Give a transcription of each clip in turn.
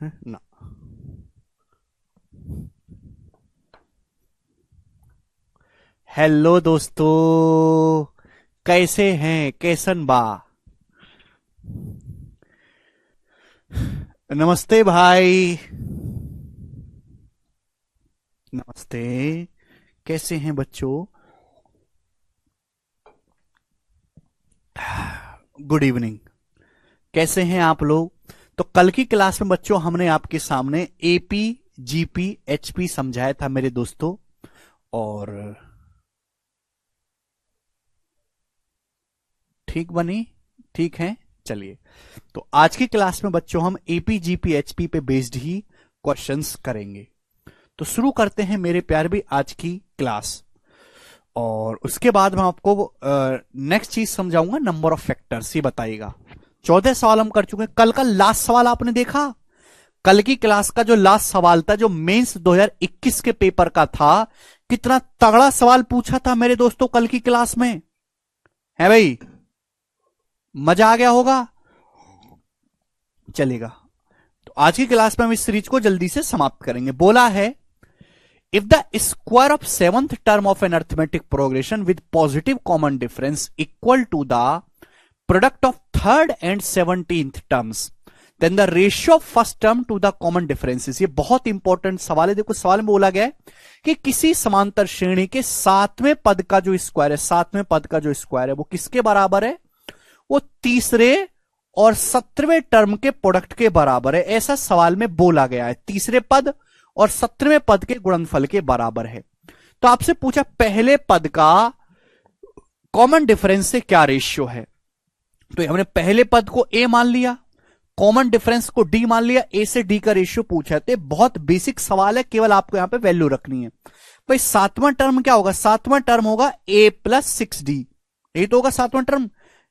ना। हेलो दोस्तों, कैसे हैं? कैसन बा? नमस्ते भाई। नमस्ते। कैसे हैं बच्चों? Good evening. कैसे हैं आप लोग? तो कल की क्लास में बच्चों हमने आपके सामने एपी, जीपी, एचपी समझाया था मेरे दोस्तों। और ठीक बनी? ठीक है। चलिए, तो आज की क्लास में बच्चों हम एपी, जीपी, एचपी पे बेस्ड ही क्वेश्चंस करेंगे। तो शुरू करते हैं मेरे प्यारे भी आज की क्लास। और उसके बाद मैं आपको नेक्स्ट चीज समझाऊंगा, नंबर ऑफ फैक्टर्स। ये बताइएगा, 14 सवाल हम कर चुके हैं। कल का लास्ट सवाल आपने देखा? कल की क्लास का जो लास्ट सवाल था, जो मेंस 2021 के पेपर का था, कितना तगड़ा सवाल पूछा था मेरे दोस्तों कल की क्लास में। है भाई? मजा आ गया होगा। चलेगा। तो आज की क्लास में हम इस सीरीज को जल्दी से समाप्त करेंगे। बोला है, if the square of seventh term of an arithmetic progression with positive common difference equal to the product of third and 17th terms, then the ratio of first term to the common differences। ये बहुत important सवाल है। देखो, सवाल में बोला गया है कि किसी समांतर श्रेणी के सातवें पद का जो स्क्वायर है, सातवें पद का जो स्क्वायर है वो किसके बराबर है? वो तीसरे और 17वें टर्म के प्रोडक्ट के बराबर है। ऐसा सवाल में बोला गया है, तीसरे पद और 17वें पद के गुणनफल के बराबर है। तो आपसे पूछा पहले पद का कॉमन डिफरेंस से क्या रेशियो है। तो हमने पहले पद को ए मान लिया, कॉमन डिफरेंस को डी मान लिया, ए से डी का रेशियो पूछा है। तो बहुत बेसिक सवाल है, केवल आपको यहां पे वैल्यू रखनी है। भाई सातवां टर्म क्या होगा? सातवां टर्म होगा ए प्लस 6d। ये तो होगा सातवां term,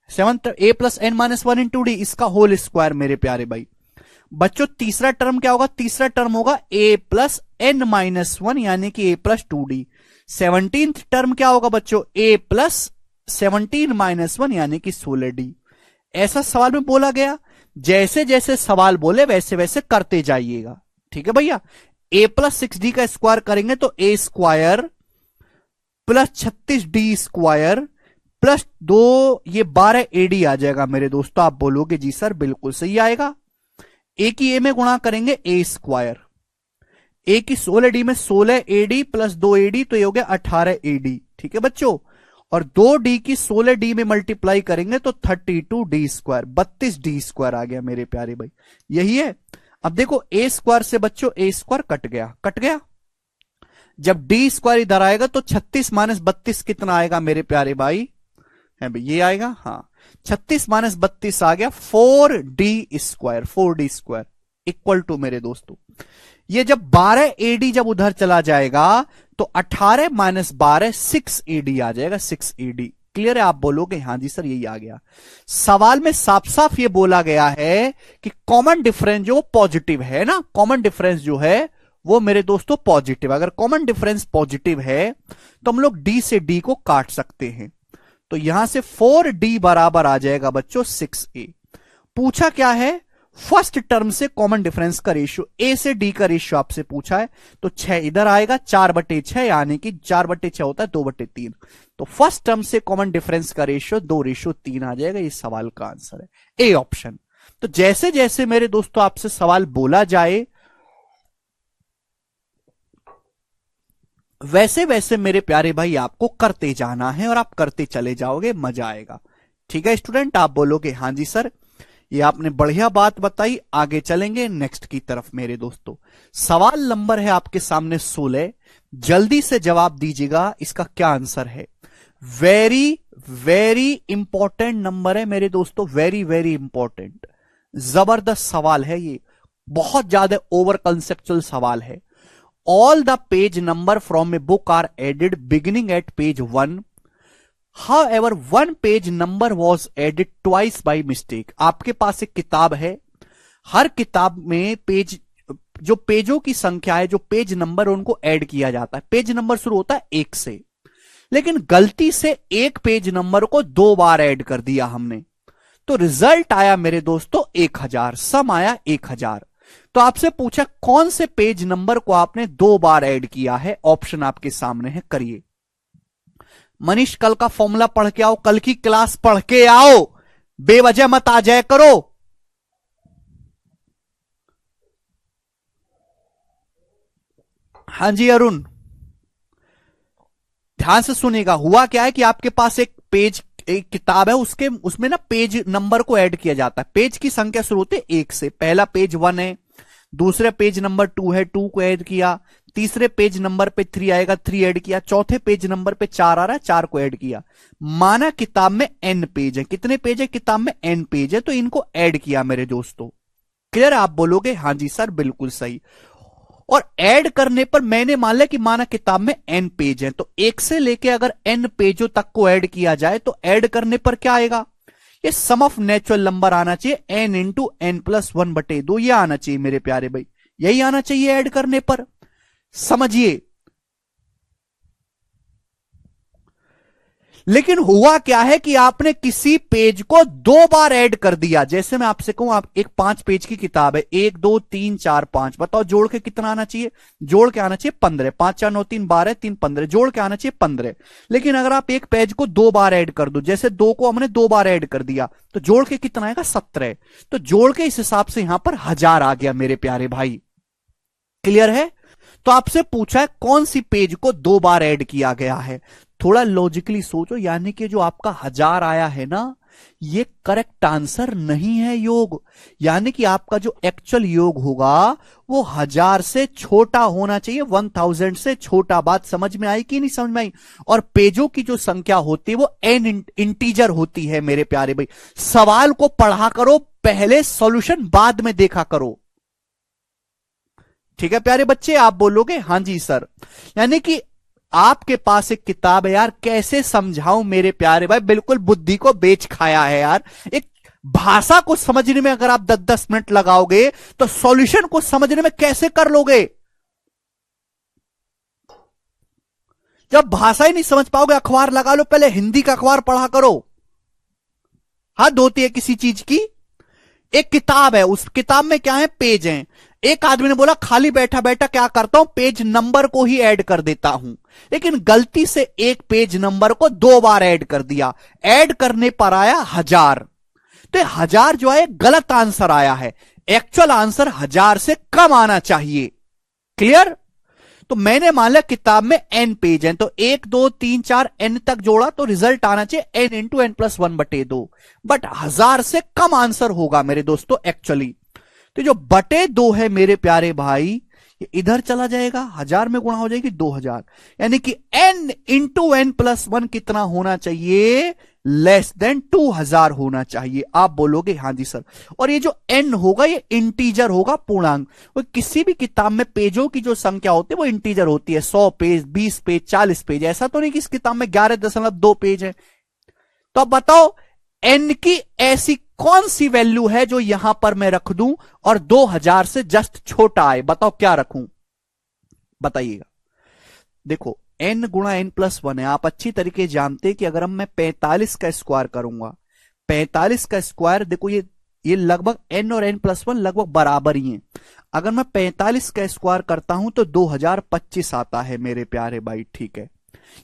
seventh A plus N minus 1 into D, इसका होल स्क्वायर मेरे प्यारे भाई। बच्चों तीसरा टर्म क्या होगा? तीसरा टर्म होगा ए प्लस एन माइनस 1 यानी कि ए प्लस 2d। 17th टर्म क्या होगा बच्चों? ए प्लस 17 माइनस 1 यानी कि 16d। ऐसा सवाल में बोला गया। जैसे जैसे सवाल बोले वैसे वैसे करते जाइएगा, ठीक है भैया। ए प्लस 6d का स्क्वायर करेंगे तो A square plus 36d square plus 2, ये 12ad आ जाएगा मेरे दोस्तों। आप बोलोगे जी सर बिल्कुल सही आएगा। ए की ए में गुणा करेंगे ए स्क्वायर, ए की 16d में 16ad प्लस 2ad, तो ये हो गया 18ad। ठीक है बच्चों। और 2d की 16d में मल्टीप्लाई करेंगे तो 32d स्क्वायर, 32d स्क्वायर आ गया मेरे प्यारे भाई। यही है। अब देखो ए स्क्वायर से बच्चों ए स्क्वायर कट गया, कट गया। जब डी स्क्वायर इधर आएगा तो 36 माइनस 32 कितना आएगा मेरे प्यारे भाई? है भाई, ये आएगा। हाँ, 36 माइनस 32 आ गया 4d square, 4d square equal to मेरे दोस्तों, ये जब 12ad जब उधर चला जाएगा तो 18 माइनस 12 6ad आ जाएगा, 6ad। क्लियर है? आप बोलोगे हाँ जी सर यही आ गया। सवाल में साफ साफ ये बोला गया है कि कॉमन डिफरेंस जो पॉजिटिव है ना, कॉमन डिफरेंस जो है वो मेरे दोस्तों पॉजिटिव। अगर कॉमन डिफरेंस पॉजिटिव है तो हम लोग डी से डी को काट सकते हैं। तो यहां से 4d बराबर आ जाएगा बच्चों 6a। पूछा क्या है? फर्स्ट टर्म से कॉमन डिफरेंस का रेशियो, ए से डी का रेशियो आपसे पूछा है। तो 6 इधर आएगा, 4/6 यानी कि 4/6 होता है 2/3। तो फर्स्ट टर्म से कॉमन डिफरेंस का रेशियो 2:3 आ जाएगा। ये सवाल का आंसर है ए ऑप्शन। तो जैसे जैसे मेरे दोस्तों आपसे सवाल बोला जाए वैसे वैसे मेरे प्यारे भाई आपको करते जाना है और आप करते चले जाओगे, मजा आएगा। ठीक है स्टूडेंट? आप बोलोगे हाँ जी सर ये आपने बढ़िया बात बताई। आगे चलेंगे नेक्स्ट की तरफ मेरे दोस्तों। सवाल नंबर है आपके सामने 16। जल्दी से जवाब दीजिएगा, इसका क्या आंसर है। वेरी वेरी इंपॉर्टेंट नंबर है मेरे दोस्तों, वेरी वेरी इंपॉर्टेंट, जबरदस्त सवाल है ये, बहुत ज्यादा ओवर कंसेप्चुअल सवाल है। All the page number from a book are added beginning at page 1. However, one page number was added twice by mistake. आपके पास एक किताब है, हर किताब में पेज, जो पेजों की संख्या है, जो पेज नंबर उनको ऐड किया जाता है। पेज नंबर शुरू होता है 1 से, लेकिन गलती से एक पेज नंबर को 2 बार ऐड कर दिया हमने। तो रिजल्ट आया मेरे दोस्तों 1000, सम आया 1000। तो आपसे पूछा कौन से पेज नंबर को आपने 2 बार ऐड किया है, ऑप्शन आपके सामने है, करिए। मनीष कल का फॉर्मूला पढ़ के आओ, कल की क्लास पढ़ के आओ, बेवजह मत आ जाए करो। हां जी अरुण, ध्यान से सुनिएगा। हुआ क्या है कि आपके पास एक किताब है, उसमें ना पेज नंबर को ऐड किया जाता है। पेज की संख्या शुरू होती है 1 से। पहला पेज 1 है, दूसरे पेज नंबर 2 है, 2 को ऐड किया, तीसरे पेज नंबर पे 3 आएगा, 3 ऐड किया, चौथे पेज नंबर पे 4 आ रहा है, 4 को ऐड किया। माना किताब में n पेज है। कितने पेज है किताब में? n पेज है, तो इनको ऐड किया मेरे दोस्तों। क्लियर? आप बोलोगे हां जी सर बिल्कुल सही। और ऐड करने पर मैंने मान लिया कि माना किताब में n पेज है, तो 1 से लेके अगर n पेजों तक को ऐड किया जाए तो ऐड करने पर क्या आएगा? ये सम ऑफ नेचुरल नंबर आना चाहिए, n इंटू n प्लस 1/2, ये आना चाहिए मेरे प्यारे भाई, यही आना चाहिए ऐड करने पर। समझिए। लेकिन हुआ क्या है कि आपने किसी पेज को 2 बार ऐड कर दिया। जैसे मैं आपसे कहूं, आप एक 5 पेज की किताब है, 1 2 3 4 5, बताओ जोड़ के कितना आना चाहिए? जोड़ के आना चाहिए 15। 5 4 9 3 12 3 15, जोड़ के आना चाहिए 15। लेकिन अगर आप एक पेज को 2 बार ऐड कर दो, जैसे 2 को हमने 2 बार ऐड कर दिया, तो जोड़ के कितना आएगा? 17। तो जोड़ के इस हिसाब से यहां पर 1000 आ गया मेरे प्यारे भाई। क्लियर है? तो आपसे पूछा है कौन सी पेज को 2 बार ऐड किया गया है। थोड़ा लॉजिकली सोचो, यानी कि जो आपका 1000 आया है ना, ये करेक्ट आंसर नहीं है योग। यानी कि आपका जो एक्चुअल योग होगा वो 1000 से छोटा होना चाहिए, 1000 से छोटा। बात समझ में आई कि नहीं समझ में आई? और पेजों की जो संख्या होती है वो n इंटीजर होती है मेरे प्यारे भाई। सवाल को पढ़ा करो पहले, सॉल्यूशन बाद में देखा करो। ठीक है प्यारे बच्चे? आप बोलोगे हां जी सर। यानी कि आपके पास एक किताब है यार, कैसे समझाऊं मेरे प्यारे भाई, बिल्कुल बुद्धि को बेच खाया है यार। एक भाषा को समझने में अगर आप 10-10 मिनट लगाओगे तो सॉल्यूशन को समझने में कैसे कर लोगे? जब भाषा ही नहीं समझ पाओगे, अखबार लगा लो, पहले हिंदी का अखबार पढ़ा करो। हद होती है किसी चीज की। एक किताब है, उस किताब में क्या है? पेज हैं। एक आदमी ने बोला खाली बैठा बैठा क्या करता हूं, पेज नंबर को ही ऐड कर देता हूं। लेकिन गलती से एक पेज नंबर को 2 बार ऐड कर दिया, ऐड करने पर आया 1000। तो 1000 जो है गलत आंसर आया है। एक्चुअल आंसर 1000 से कम आना चाहिए। क्लियर? तो मैंने मान लिया किताब में n पेज हैं, तो 1 2 3 4 n तक जोड़ा तो रिजल्ट आना चाहिए n into n plus 1/2। But 1000 से कम आंसर होगा मेरे दोस्तों एक्चुअली। तो जो बटे 2 है मेरे प्यारे भाई, ये इधर चला जाएगा, 1000 में गुणा हो जाएगी 2000। यानी कि n इंटू n प्लस 1 कितना होना चाहिए? लेस देन 2000 होना चाहिए। आप बोलोगे हां जी सर। और ये जो n होगा ये इंटीजर होगा, पूर्णांक। वो किसी भी किताब में पेजों की जो संख्या होती है वो इंटीजर होती है। 100 पेज, 20 पेज, 40 पेज। ऐसा तो नहीं कि इस किताब में 11.2 पेज है। तो अब बताओ n की ऐसी कौन सी वैल्यू है जो यहां पर मैं रख दूं और 2000 से जस्ट छोटा आए? बताओ क्या रखूं, बताइएगा। देखो n गुणा n प्लस 1 है। आप अच्छी तरीके जानते कि अगर मैं 45 का स्क्वायर करूंगा, 45 का स्क्वायर, देखो ये लगभग n और n प्लस 1 लगभग बराबर ही हैं। अगर मैं 45 का स्क्वायर करता हूं तो 2025 आता है मेरे प्यारे भाई। ठीक है,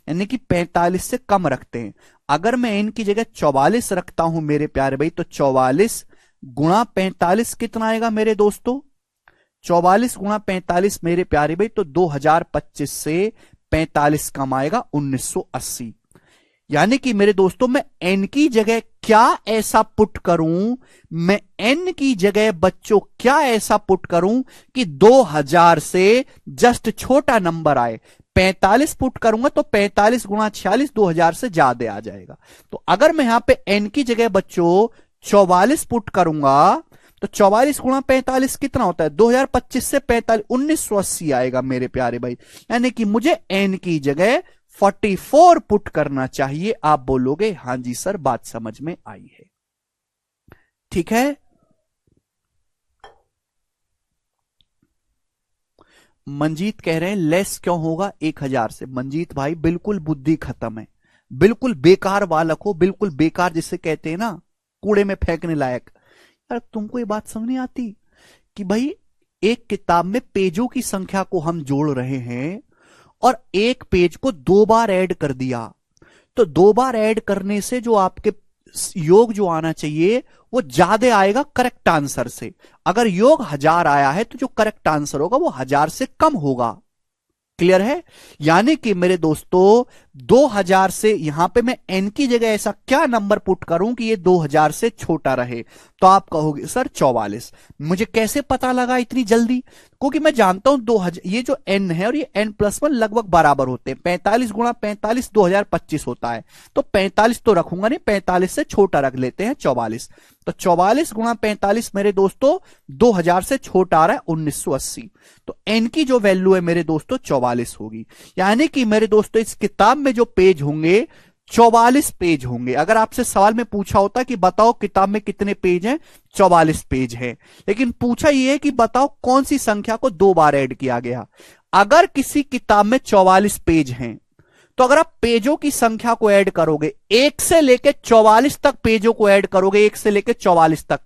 यानी कि 45 से कम रखते हैं। अगर मैं n की जगह 44 रखता हूं मेरे प्यारे भाई, तो 44 गुणा 45 कितना आएगा मेरे दोस्तों? 44 गुणा 45 मेरे प्यारे भाई, तो 2025 से 45 कम आएगा 1980। यानी कि मेरे दोस्तों मैं n की जगह क्या ऐसा पुट करूं, मैं n की जगह बच्चों क्या ऐसा पुट करूं कि 2000 से जस्ट छोटा नंबर आए। 45 पुट करूंगा तो 45 गुणा 46 2000 से ज्यादा आ जाएगा। तो अगर मैं यहां पे n की जगह बच्चों 44 पुट करूंगा तो 44 गुणा 45 कितना होता है? 2025 से 45 1980 आएगा मेरे प्यारे भाई। यानी कि मुझे n की जगह 44 पुट करना चाहिए। आप बोलोगे हां जी सर, बात समझ में आई है। ठीक है, मंजीत कह रहे हैं लेस क्यों होगा 1000 से। मंजीत भाई बिल्कुल बुद्धि खत्म है, बिल्कुल बेकार बालक हो, बिल्कुल बेकार, जिसे कहते हैं ना कूड़े में फेंकने लायक। यार तुमको ये बात समझ नहीं आती कि भाई एक किताब में पेजों की संख्या को हम जोड़ रहे हैं और एक पेज को 2 बार ऐड कर दिया, तो 2 बार ऐड करने से जो आपके योग जो आना चाहिए वो ज्यादा आएगा करेक्ट आंसर से। अगर योग 1000 आया है तो जो करेक्ट आंसर होगा वो 1000 से कम होगा। क्लियर है? यानी कि मेरे दोस्तों 2000 से यहां पे मैं n की जगह ऐसा क्या नंबर पुट करूं कि ये 2000 से छोटा रहे, तो आप कहोगे सर 44। मुझे कैसे पता लगा इतनी जल्दी? क्योंकि मैं जानता हूं 2000, ये जो n है और ये n+1 लगभग बराबर होते हैं। 45 गुणा 45 2025 होता है, तो 45 तो रखूंगा नहीं, 45 से छोटा रख लेते हैं 44। तो 44 गुणा 45 मेरे दोस्तों 2000 से छोटा आ रहा है 1980। तो n की जो वैल्यू है मेरे दोस्तों 44 होगी। यानी कि मेरे दोस्तों इस किताब में जो पेज होंगे 44 पेज होंगे। अगर आपसे सवाल में पूछा होता कि बताओ किताब में कितने पेज हैं, 44 पेज हैं, लेकिन पूछा यह है कि बताओ कौन सी संख्या को 2 बार ऐड किया गया। अगर किसी किताब में 44 पेज हैं तो अगर आप पेजों की संख्या को ऐड करोगे, 1 से लेकर 44 तक पेजों को ऐड करोगे, 1 से लेकर 44 तक,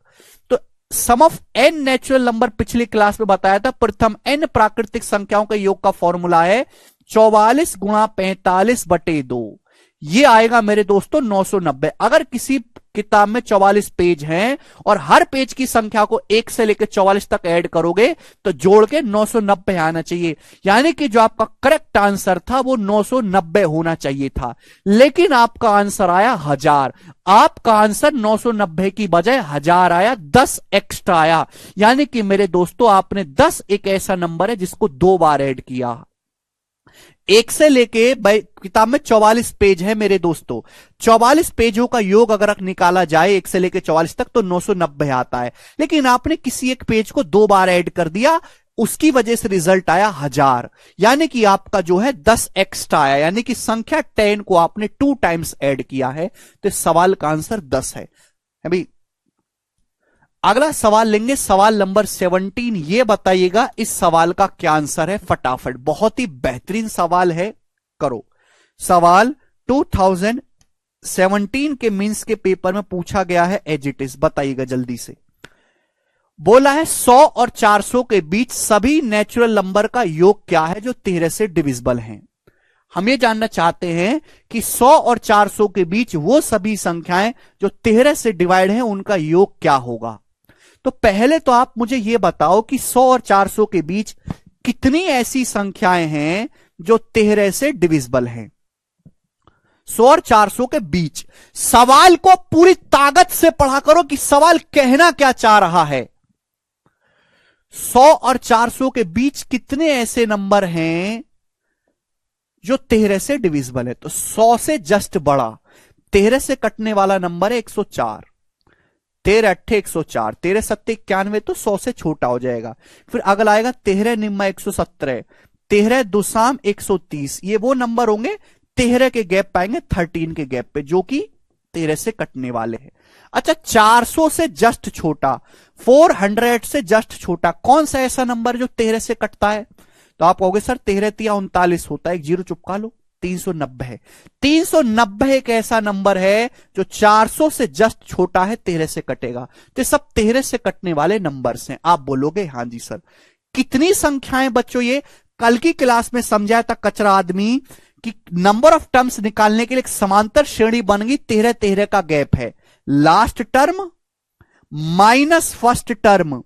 तो सम ऑफ n नेचुरल नंबर पिछली क्लास में बताया था, प्रथम n प्राकृतिक संख्याओं के योग का फॉर्मूला है 44 गुणा 45 बटे 2। ये आएगा मेरे दोस्तों 990। अगर किसी किताब में 44 पेज हैं और हर पेज की संख्या को 1 से लेकर 44 तक ऐड करोगे तो जोड़ के 990 आना चाहिए। यानी कि जो आपका करेक्ट आंसर था वो 990 होना चाहिए था, लेकिन आपका आंसर आया 1000। आपका आंसर 990 की बजाय 1000 आया, 10 एक्स्ट्रा आया। यानी कि मेरे दोस्तों आपने 10 एक ऐसा नंबर है जिसको 2 बार ऐड किया। 1 से लेके किताब में 44 पेज है मेरे दोस्तों, 44 पेजों का योग अगर निकाला जाए 1 से लेके 44 तक तो 990 आता है, लेकिन आपने किसी एक पेज को 2 बार ऐड कर दिया, उसकी वजह से रिजल्ट आया 1000। यानी कि आपका जो है 10 एक्स्ट्रा आया, यानी कि संख्या 10 को आपने 2 टाइम्स ऐड किया है। तो सवाल का आंसर 10 है भाई। अगला सवाल लेंगे, सवाल नंबर 17। ये बताइएगा इस सवाल का क्या आंसर है फटाफट। बहुत ही बेहतरीन सवाल है, करो। सवाल 2017 के मींस के पेपर में पूछा गया है एज इट इज, बताइएगा जल्दी से। बोला है 100 और 400 के बीच सभी नेचुरल नंबर का योग क्या है जो 13 से डिविजिबल हैं। हम ये जानना चाहते हैं कि 100 और 400 के बीच वो सभी संख्याएं जो 13 से डिवाइड हैं उनका योग क्या होगा। तो पहले तो आप मुझे यह बताओ कि 100 और 400 के बीच कितनी ऐसी संख्याएं हैं जो 13 से डिविजिबल हैं। 100 और 400 के बीच। सवाल को पूरी ताकत से पढ़ा करो कि सवाल कहना क्या चाह रहा है। 100 और 400 के बीच कितने ऐसे नंबर हैं जो 13 से डिविजिबल है। तो 100 से जस्ट बड़ा 13 से कटने वाला नंबर है 104। 13 अट्ठे 104, 13 सत्ते 91, तो 100 से छोटा हो जाएगा। फिर अगला आएगा 13 निम्मा 117, 13 दुसाम 130। ये वो नंबर होंगे 13 के गैप पाएंगे 13 के गैप पे, जो कि 13 से कटने वाले हैं। अच्छा, 400 से जस्ट छोटा, 400 से जस्ट छोटा कौन सा ऐसा नंबर जो 13 से कटता है। तो आप कहोगे सर 13 तिया 39 होता है, एक जीरो चुपका लो, 390 है। 390 एक ऐसा नंबर है जो 400 से जस्ट छोटा है, 13 से कटेगा। तो सब 13 से कटने वाले नंबर्स हैं। आप बोलोगे हां जी सर। कितनी संख्याएं बच्चों, ये कल की क्लास में समझाया था कचरा आदमी कि नंबर ऑफ टर्म्स निकालने के लिए एक समांतर श्रेणी बन गई, 13 13 का गैप है। Last term minus first term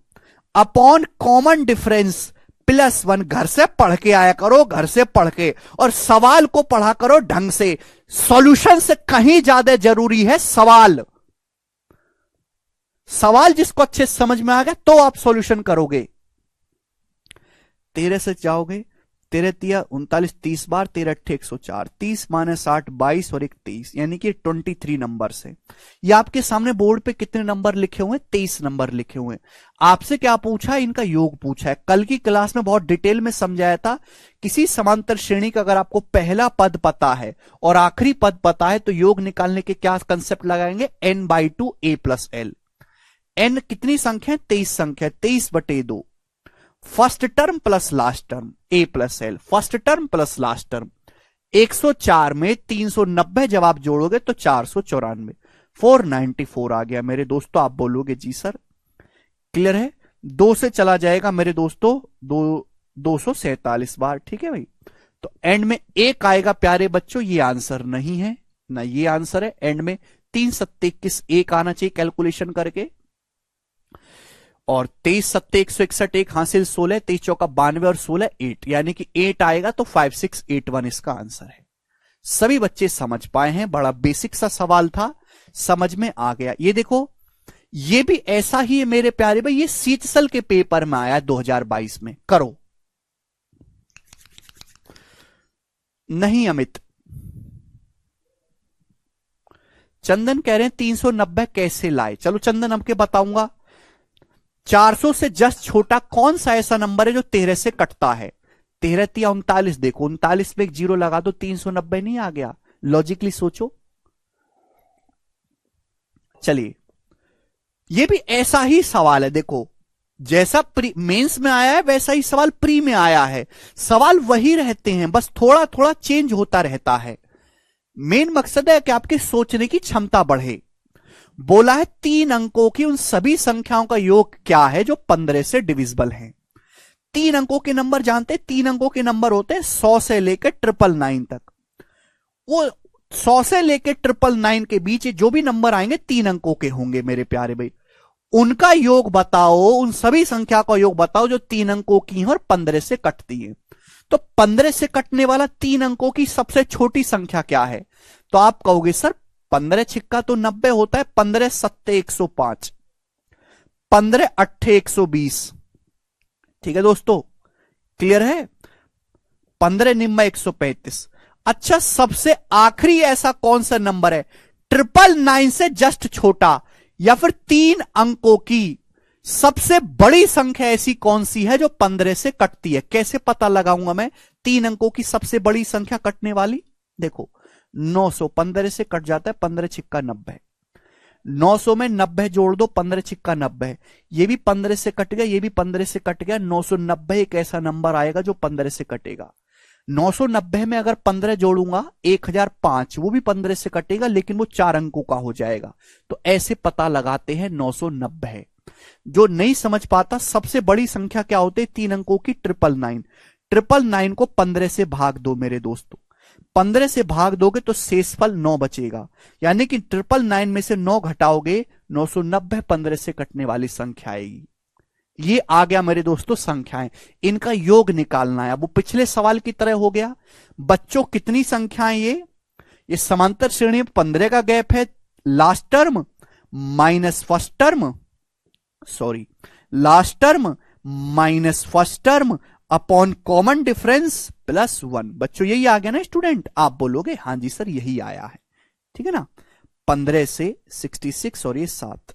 upon common difference +1। घर से पढ़ के आया करो, घर से पढ़ के, और सवाल को पढ़ा करो ढंग से। सॉल्यूशन से कहीं ज्यादा जरूरी है सवाल। सवाल जिसको अच्छे समझ में आ गया तो आप सॉल्यूशन करोगे। 13 से जाओगे, 13 तिया 39, 30 बार, 13 अट्ठे 104, 30 माइनस 8 22 और 23, यानी कि 23 नंबर से। ये आपके सामने बोर्ड पे कितने नंबर लिखे हुए हैं, 23 नंबर लिखे हुए हैं। आपसे क्या पूछा है, इनका योग पूछा है। कल की क्लास में बहुत डिटेल में समझाया था, किसी समांतर श्रेणी का अगर आपको पहला पद पता है और आखिरी पद पता है तो योग निकालने के क्या कंसेप्ट लगाएंगे, n/2 a + l। n कितनी संख्या है, 23 संख्या, 23/2। First term plus last term a + l, first term plus last term. 104 में 390 जब आप जोड़ोगे तो 494, 494 आ गया मेरे दोस्तों। आप बोलोगे जी सर क्लियर है। 2 से चला जाएगा मेरे दोस्तों 247 बार, ठीक है भाई। तो एंड में 1 आएगा प्यारे बच्चों, ये आंसर नहीं है ना, ये आंसर है। एंड में 3 सत्ते 21 1 आना चाहिए कैलकुलेशन करके, और 23 सत्ते 161 1 हासिल 16, 23 चौका 92 और 16 8, यानी कि 8 आएगा तो 5681 इसका आंसर है। सभी बच्चे समझ पाए हैं, बड़ा बेसिक सा सवाल था, समझ में आ गया। ये देखो, ये भी ऐसा ही है मेरे प्यारे भाई, ये सीटसल के पेपर में आया 2022 में। करो नहीं अमित। चंदन कह रहे हैं 390 कैसे लाए। चलो चंदन हमके बताऊंगा। 400 से जस्ट छोटा कौन सा ऐसा नंबर है जो 13 से कटता है? 13 या 39, देखो 39 में एक जीरो लगा दो, 390 नहीं आ गया? लॉजिकली सोचो। चलिए, ये भी ऐसा ही सवाल है, देखो जैसा मेंस में आया है वैसा ही सवाल प्री में आया है। सवाल वही रहते हैं, बस थोड़ा थोड़ा चेंज होता रहता है। मेन मकसद है कि आपके सोचने की क्षमता बढ़े। बोला है 3 अंकों की उन सभी संख्याओं का योग क्या है जो 15 से डिविजिबल हैं। 3 अंकों के नंबर जानते हैं, 3 अंकों के नंबर होते हैं 100 से लेकर 999 तक। वो 100 से लेकर 999 के बीच जो भी नंबर आएंगे 3 अंकों के होंगे मेरे प्यारे भाई। उनका योग बताओ, उन सभी संख्या का योग बताओ जो 3 अंकों की हैं और 15 से कटती है। तो 15 से कटने वाला 3 अंकों की सबसे छोटी संख्या क्या है? तो आप कहोगे सर 15 छिक्का तो 90 होता है, 15 सत्ते 105, 15 अट्ठे 120। ठीक है दोस्तों, क्लियर है? 15 निम्मा 135। अच्छा, सबसे आखिरी ऐसा कौन सा नंबर है 999 से जस्ट छोटा या फिर 3 अंकों की सबसे बड़ी संख्या ऐसी कौन सी है जो 15 से कटती है? कैसे पता लगाऊंगा मैं 3 अंकों की सबसे बड़ी संख्या कटने वाली? देखो 900 15 से कट जाता है, 15 छिक्का 90, 900 में 90 जोड़ दो, 15 छिक्का 90, ये भी 15 से कट गया, ये भी 15 से कट गया। 990 एक ऐसा नंबर आएगा जो 15 से कटेगा। 990 में अगर 15 जोड़ूंगा 1005, वो भी 15 से कटेगा लेकिन वो 4 अंकों का हो जाएगा। तो ऐसे पता लगाते हैं 990। जो नहीं समझ पाता, सबसे बड़ी संख्या क्या होती है 3 अंकों की 999। 999 को 15 से भाग दो मेरे दोस्तों, 15 से भाग दोगे तो शेषफल 9 बचेगा, यानी कि 999 में से 9 घटाओगे 990 15 से कटने वाली संख्या आएगी। ये आ गया मेरे दोस्तों संख्याएं, इनका योग निकालना है। अब वो पिछले सवाल की तरह हो गया। बच्चों कितनी संख्याएं ये समांतर श्रेणी में 15 का गैप है। Last term minus first term, sorry last term minus first term upon common difference plus 1। बच्चों यही आ गया ना स्टूडेंट? आप बोलोगे हाँ जी सर यही आया है, ठीक है ना। 15 से 66 और ये 7,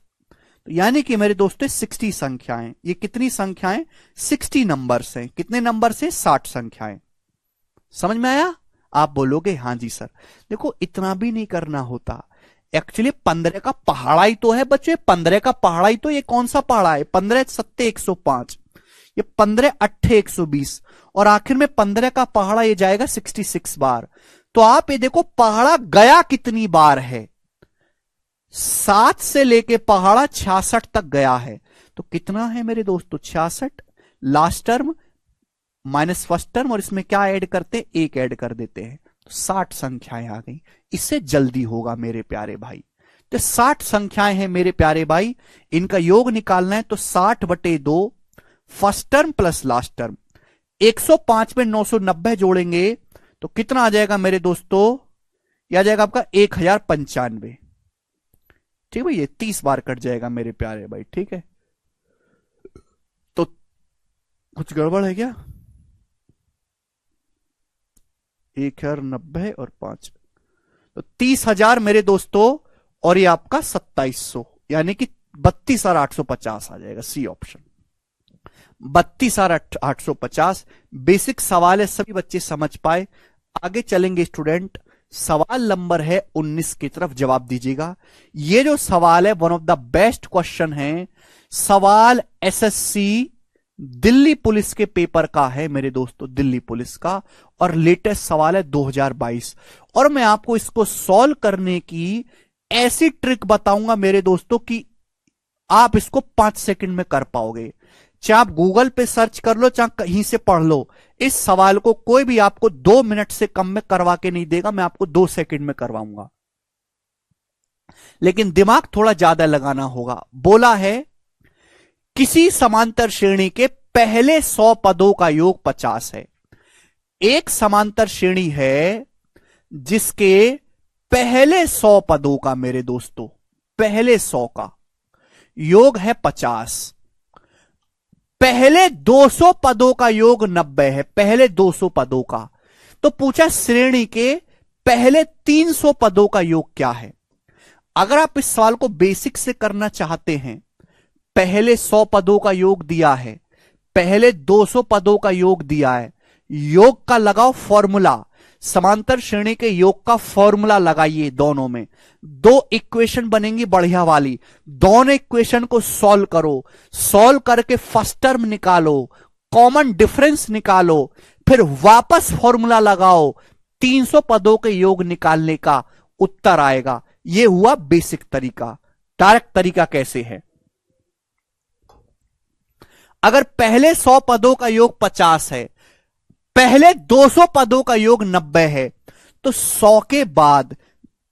तो यानी कि मेरे दोस्तों 60 संख्याएं। ये कितनी संख्याएं? 60 नंबर्स हैं। कितने नंबर से? 60 संख्याएं। समझ में आया? आप बोलोगे हाँ जी सर। देखो इतना भी नहीं करना होता, एक्चुअली 15 का पहाड़ा ही तो है बच्चे। 15 का पहाड़ा ही तो, ये कौन सा पहाड़ा है? 15 सत्ते 105, ये 15 अट्ठे 120, और आखिर में 15 का पहाड़ा ये जाएगा 66 बार। तो आप ये देखो पहाड़ा गया कितनी बार है, 7 से लेके पहाड़ा 66 तक गया है। तो कितना है मेरे दोस्तों? 66। Last term minus first term, और इसमें क्या ऐड करते? 1 ऐड कर देते हैं, तो 60 संख्याएं आ गई। इससे जल्दी होगा मेरे प्यारे भाई। तो 60 संख्याएं हैं मेरे प्यारे भाई, इनका योग निकालना है। तो 60/2 first term plus last term, 105 में 990 जोड़ेंगे तो कितना आ जाएगा मेरे दोस्तों? यह आ जाएगा आपका 1095। ठीक है भाई, ये 30 बार कट जाएगा मेरे प्यारे भाई, ठीक है। तो कुछ गड़बड़ है क्या? 1090 और 5, तो 30,000 मेरे दोस्तों, और ये आपका 2700, यानी कि 32,850 आ जाएगा। C option 32,850। बेसिक सवाल है, सभी बच्चे समझ पाए। आगे चलेंगे स्टूडेंट, सवाल नंबर है 19 की तरफ जवाब दीजिएगा। ये जो सवाल है one of the best question है, सवाल एसएससी दिल्ली पुलिस के पेपर का है मेरे दोस्तों, दिल्ली पुलिस का, और लेटेस्ट सवाल है 2022। और मैं आपको इसको सॉल्व करने की ऐसी ट्रिक बताऊंगा मेरे दोस्तों कि आप इसको 5 सेकंड में कर पाओगे। चाहे आप गूगल पे सर्च कर लो, चाहे कहीं से पढ़ लो, इस सवाल को कोई भी आपको 2 मिनट से कम में करवा के नहीं देगा, मैं आपको 2 सेकंड में करवाऊंगा, लेकिन दिमाग थोड़ा ज्यादा लगाना होगा। बोला है किसी समांतर श्रेणी के पहले 100 पदों का योग 50 है। एक समांतर श्रेणी है जिसके पहले 100 पदों का, मेरे दोस्तों, पहले 100 का योग है 50, पहले 200 पदों का योग 90 है, पहले 200 पदों का। तो पूछा श्रेणी के पहले 300 पदों का योग क्या है। अगर आप इस सवाल को बेसिक से करना चाहते हैं, पहले 100 पदों का योग दिया है, पहले 200 पदों का योग दिया है, योग का लगाओ फॉर्मूला, समांतर श्रेणी के योग का फॉर्मूला लगाइए, दोनों में 2 इक्वेशन बनेंगी बढ़िया वाली, दोनों इक्वेशन को सॉल्व करो, सॉल्व करके फर्स्ट टर्म निकालो, कॉमन डिफरेंस निकालो, फिर वापस फॉर्मूला लगाओ, 300 पदों के योग निकालने का उत्तर आएगा। यह हुआ बेसिक तरीका। डायरेक्ट तरीका कैसे है, अगर पहले 100 पदों का योग 50 है, पहले 200 पदों का योग 90 है, तो 100 के बाद,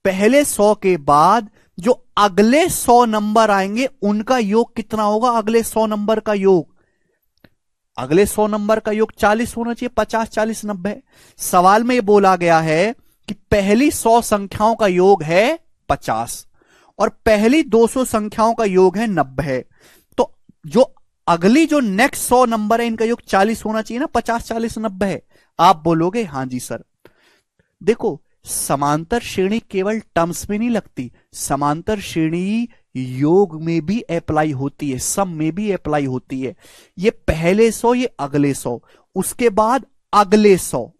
पहले 100 के बाद जो अगले 100 नंबर आएंगे उनका योग कितना होगा। अगले 100 नंबर का योग, अगले 100 नंबर का योग 40 होना चाहिए, 50 40 90। सवाल में यह बोला गया है कि पहली 100 संख्याओं का योग है 50 और पहली 200 संख्याओं का योग है 90। तो जो अगली जो नेक्स्ट 100 नंबर है इनका योग 40 होना चाहिए ना, 50 40 90 है। आप बोलोगे हां जी सर। देखो, समांतर श्रेणी केवल टर्म्स में नहीं लगती, समांतर श्रेणी योग में भी अप्लाई होती है, सम में भी अप्लाई होती है। ये पहले 100, ये अगले 100, उसके बाद अगले 100,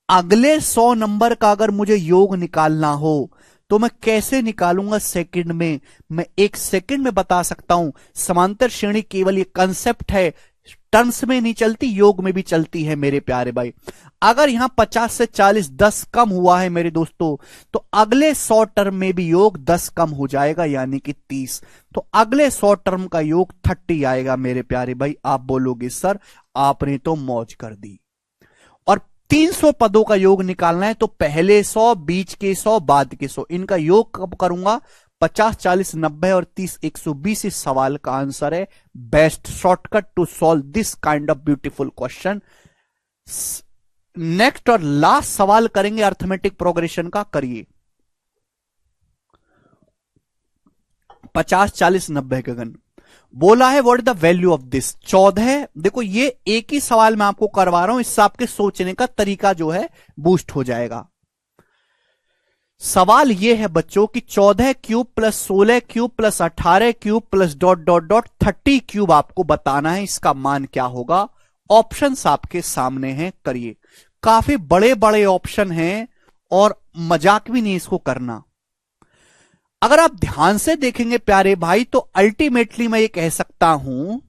अगले 100 नंबर का अगर मुझे योग निकालना हो तो मैं कैसे निकालूंगा सेकंड में, मैं 1 सेकंड में बता सकता हूं। समांतर श्रेणी केवल ये कंसेप्ट है, टर्म्स में नहीं चलती, योग में भी चलती है मेरे प्यारे भाई। अगर यहां 50 से 40 10 कम हुआ है मेरे दोस्तों, तो अगले 100 टर्म में भी योग 10 कम हो जाएगा, यानी कि 30। तो अगले 100 टर्म का योग 30 आएगा मेरे प्यारे भाई। आप बोलोगे सर आपने तो मौज कर दी। और 300 पदों का योग निकालना है, तो पहले 100, बीच के 100, बाद के 100, इनका योग कब करूंगा। 50 40 90 और 30 120 इस सवाल का आंसर है। Best shortcut to solve this kind of beautiful question. Next और लास्ट सवाल करेंगे अर्थमेटिक प्रोग्रेशन का, करिए। 50 40 90 गगन बोला है what is the value of this 14। देखो ये एक ही सवाल मैं आपको करवा रहा हूं, इससे आपके सोचने का तरीका जो है बूस्ट हो जाएगा। सवाल यह है बच्चों कि 14 cube plus 16 cube plus 18 cube plus dot dot dot 30 cube आपको बताना है, इसका मान क्या होगा। ऑप्शंस आपके सामने हैं, करिए। काफी बड़े बड़े ऑप्शन हैं और मजाक भी नहीं इसको करना। अगर आप ध्यान से देखेंगे प्यारे भाई, तो अल्टीमेटली मैं ये कह सकता हूं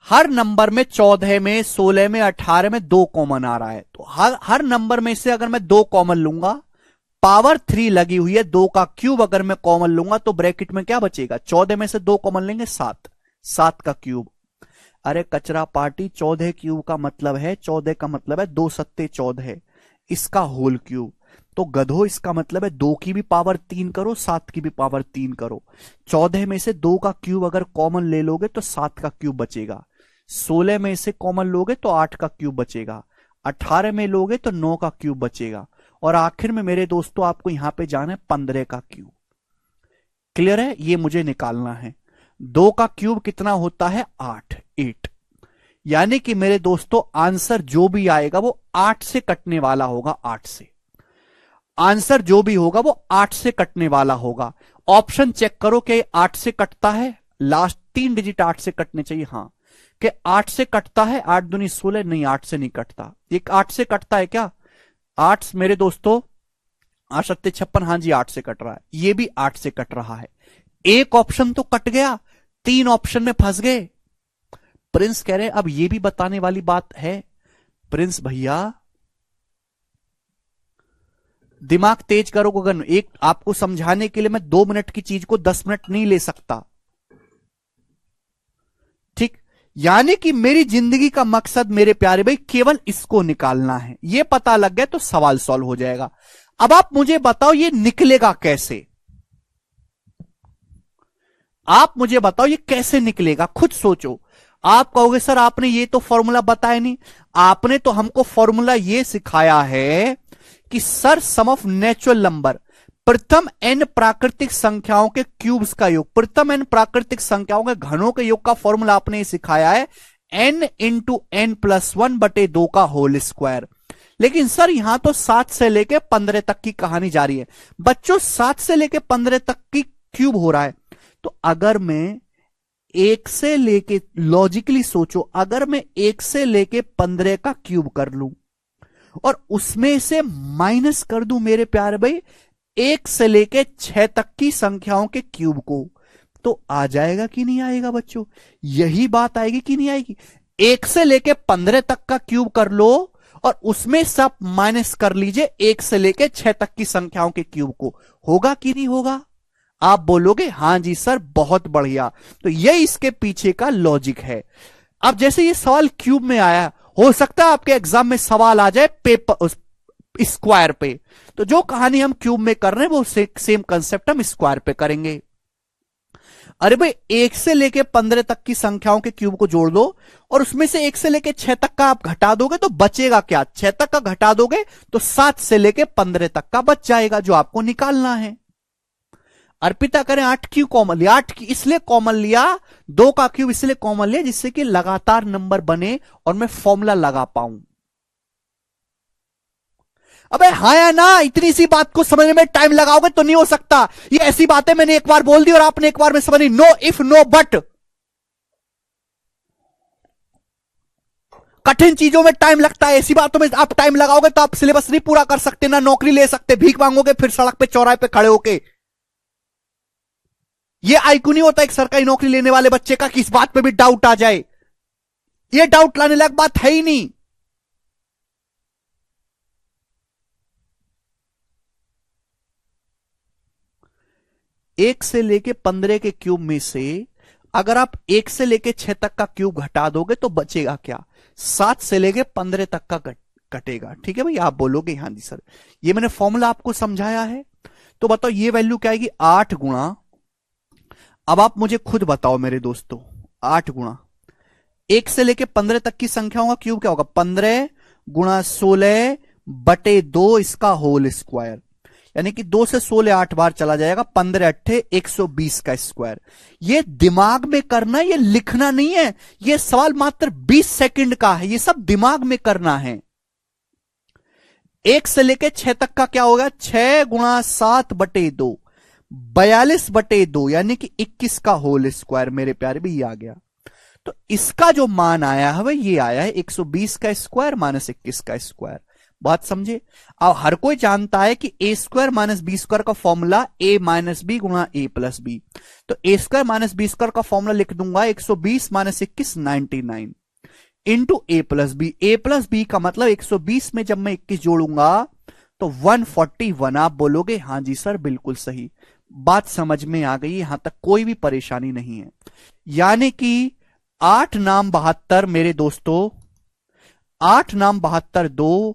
हर नंबर में 14 में 16 में 18 में 2 कॉमन आ रहा है, तो हर नंबर में से अगर मैं 2 कॉमन लूंगा, पावर 3 लगी हुई है, 2 का क्यूब अगर मैं कॉमन लूंगा तो ब्रैकेट में क्या बचेगा। 14 में से 2 कॉमन लेंगे 7, 7 का क्यूब। अरे कचरा पार्टी, 14 क्यूब का मतलब है, 14 का मतलब है 2 सत्ते 14, इसका होल क्यूब। तो गधो इसका मतलब है 2 की भी पावर 3 करो, 7 की भी पावर 3 करो। 14 में से 2 का क्यूब अगर कॉमन ले लोगे तो 7 का क्यूब बचेगा। 16 में से कॉमन लोगे तो 8 का क्यूब बचेगा। 18 में लोगे तो 9 का क्यूब बचेगा। और आखिर में मेरे दोस्तों आपको यहां पे जाना है 15 का क्यूब। क्लियर है, ये मुझे निकालना है। 2 का क्यूब कितना होता है 8, 8। यानी कि मेरे दोस्तों आंसर जो भी आएगा वो 8 से कटने वाला होगा, 8 से। आंसर जो भी होगा वो 8 से कटने वाला होगा। ऑप्शन चेक करो कि 8 से कटता है, लास्ट 3 डिजिट 8 से कटने चाहिए। हां, कि 8 से कटता है, 8 दूनी 16, नहीं 8 से नहीं कटता। एक 8 से कटता है क्या 8 मेरे दोस्तों, 8 सत्ते 56, हां जी 8 से कट रहा है। ये भी 8 से कट रहा है। एक ऑप्शन तो कट गया, 3 ऑप्शन में फंस गए। प्रिंस कह रहे अब ये भी बताने वाली बात है। प्रिंस भैया दिमाग तेज करो गगन, एक आपको समझाने के लिए मैं 2 मिनट की चीज को 10 मिनट नहीं ले सकता। यानी कि मेरी जिंदगी का मकसद मेरे प्यारे भाई केवल इसको निकालना है। यह पता लग गया तो सवाल सॉल्व हो जाएगा। अब आप मुझे बताओ ये निकलेगा कैसे, आप मुझे बताओ ये कैसे निकलेगा, खुद सोचो। आप कहोगे सर आपने ये तो फॉर्मूला बताया नहीं। आपने तो हमको फॉर्मूला ये सिखाया है कि sir sum of natural number, प्रथम n प्राकृतिक संख्याओं के क्यूब्स का योग, प्रथम n प्राकृतिक संख्याओं के घनों के योग का फॉर्मूला आपने सिखाया है n इंटू n प्लस 1/2 का होल स्क्वायर। लेकिन सर यहां तो 7 से लेके 15 तक की कहानी जारी है। बच्चों 7 से लेके 15 तक की क्यूब हो रहा है, तो अगर मैं 1 से लेके, लॉजिकली सोचो, अगर मैं 1 से लेके 15 का क्यूब कर लूं और उसमें से माइनस कर दूं मेरे प्यारे भाई 1 से लेके 6 तक की संख्याओं के क्यूब को, तो आ जाएगा कि नहीं आएगा बच्चों? यही बात आएगी कि नहीं आएगी? 1 से लेके 15 तक का क्यूब कर लो और उसमें सब माइनस कर लीजिए 1 से लेके 6 तक की संख्याओं के क्यूब को, होगा कि नहीं होगा? आप बोलोगे हां जी सर बहुत बढ़िया। तो यह इसके पीछे का लॉजिक है। अब जैसे ये सवाल क्यूब में आया, हो सकता है आपके एग्जाम में सवाल आ जाए पेपर स्क्वायर पे, तो जो कहानी हम क्यूब में कर रहे हैं वो सेम कंसेप्ट हम स्क्वायर पे करेंगे। अरे भाई 1 से लेके 15 तक की संख्याओं के क्यूब को जोड़ दो और उसमें से 1 से लेके 6 तक का आप घटा दोगे तो बचेगा क्या? 6 तक का घटा दोगे तो 7 से लेके 15 तक का बच जाएगा जो आपको निकालना है। अर्पिता करें 8 क्यों कॉमन लिया? 8 इसलिए कॉमन लिया, 2 का क्यूब इसलिए कॉमन लिया जिससे कि लगातार नंबर बने और मैं फॉर्मूला लगा पाऊं। अबे हाँ या ना, इतनी सी बात को समझने में टाइम लगाओगे तो नहीं हो सकता। ये ऐसी बातें मैंने एक बार बोल दी और आपने एक बार में समझ ली। नो इफ नो बट, कठिन चीजों में टाइम लगता है, ऐसी बातों में आप टाइम लगाओगे तो आप सिलेबस नहीं पूरा कर सकते, ना नौकरी ले सकते, भीख मांगोगे फिर सड़क पे चौराहे पे खड़े होके। ये आईक्यू नहीं होता एक सरकारी नौकरी लेने वाले बच्चे का कि इस बात पे भी डाउट आ जाए। ये डाउट लाने लायक बात है ही नहीं। एक से लेके 15 के क्यूब में से अगर आप 1 से लेके 6 तक का क्यूब घटा दोगे तो बचेगा क्या? 7 से लेके 15 तक का कटेगा। ठीक है भाई, आप बोलोगे हाँ जी सर ये मैंने फॉर्मूला आपको समझाया है। तो बताओ ये वैल्यू क्या आएगी? 8 गुणा, अब आप मुझे खुद बताओ मेरे दोस्तों, 8 गुणा 1 से लेके 15 तक की संख्याओं का क्यूब क्या होगा? 15 गुणा 16/2 इसका होल स्क्वायर, यानी कि 2 से 16 8 बार चला जाएगा, 15 अट्ठे 120 का स्क्वायर। ये दिमाग में करना, ये लिखना नहीं है। ये सवाल मात्र 20 सेकंड का है, ये सब दिमाग में करना है। 1 से लेके 6 तक का क्या होगा? 6 गुणा 7/2 42/2 यानी कि 21 का होल स्क्वायर। मेरे प्यारे भी ये आ गया। तो इसका जो मान आया है ये आया है 120 का स्क्वायर माइनस 21 का स्क्वायर। बात समझे? अब हर कोई जानता है कि ए स्क्वायर माइनस बी स्क्वायर का फॉर्मूला ए माइनस बी गुणा ए प्लस बी। तो A square minus B square का फॉर्मूला लिख दूंगा 120 माइनस 21 99 इंटू ए प्लस बी। ए प्लस बी का मतलब 120 में जब मैं 21 जोड़ूंगा तो 141। आप बोलोगे हाँ जी सर बिल्कुल सही, बात समझ में आ गई, यहां तक कोई भी परेशानी नहीं है। यानी कि 8 नाम 72 मेरे दोस्तों, 8 नाम 72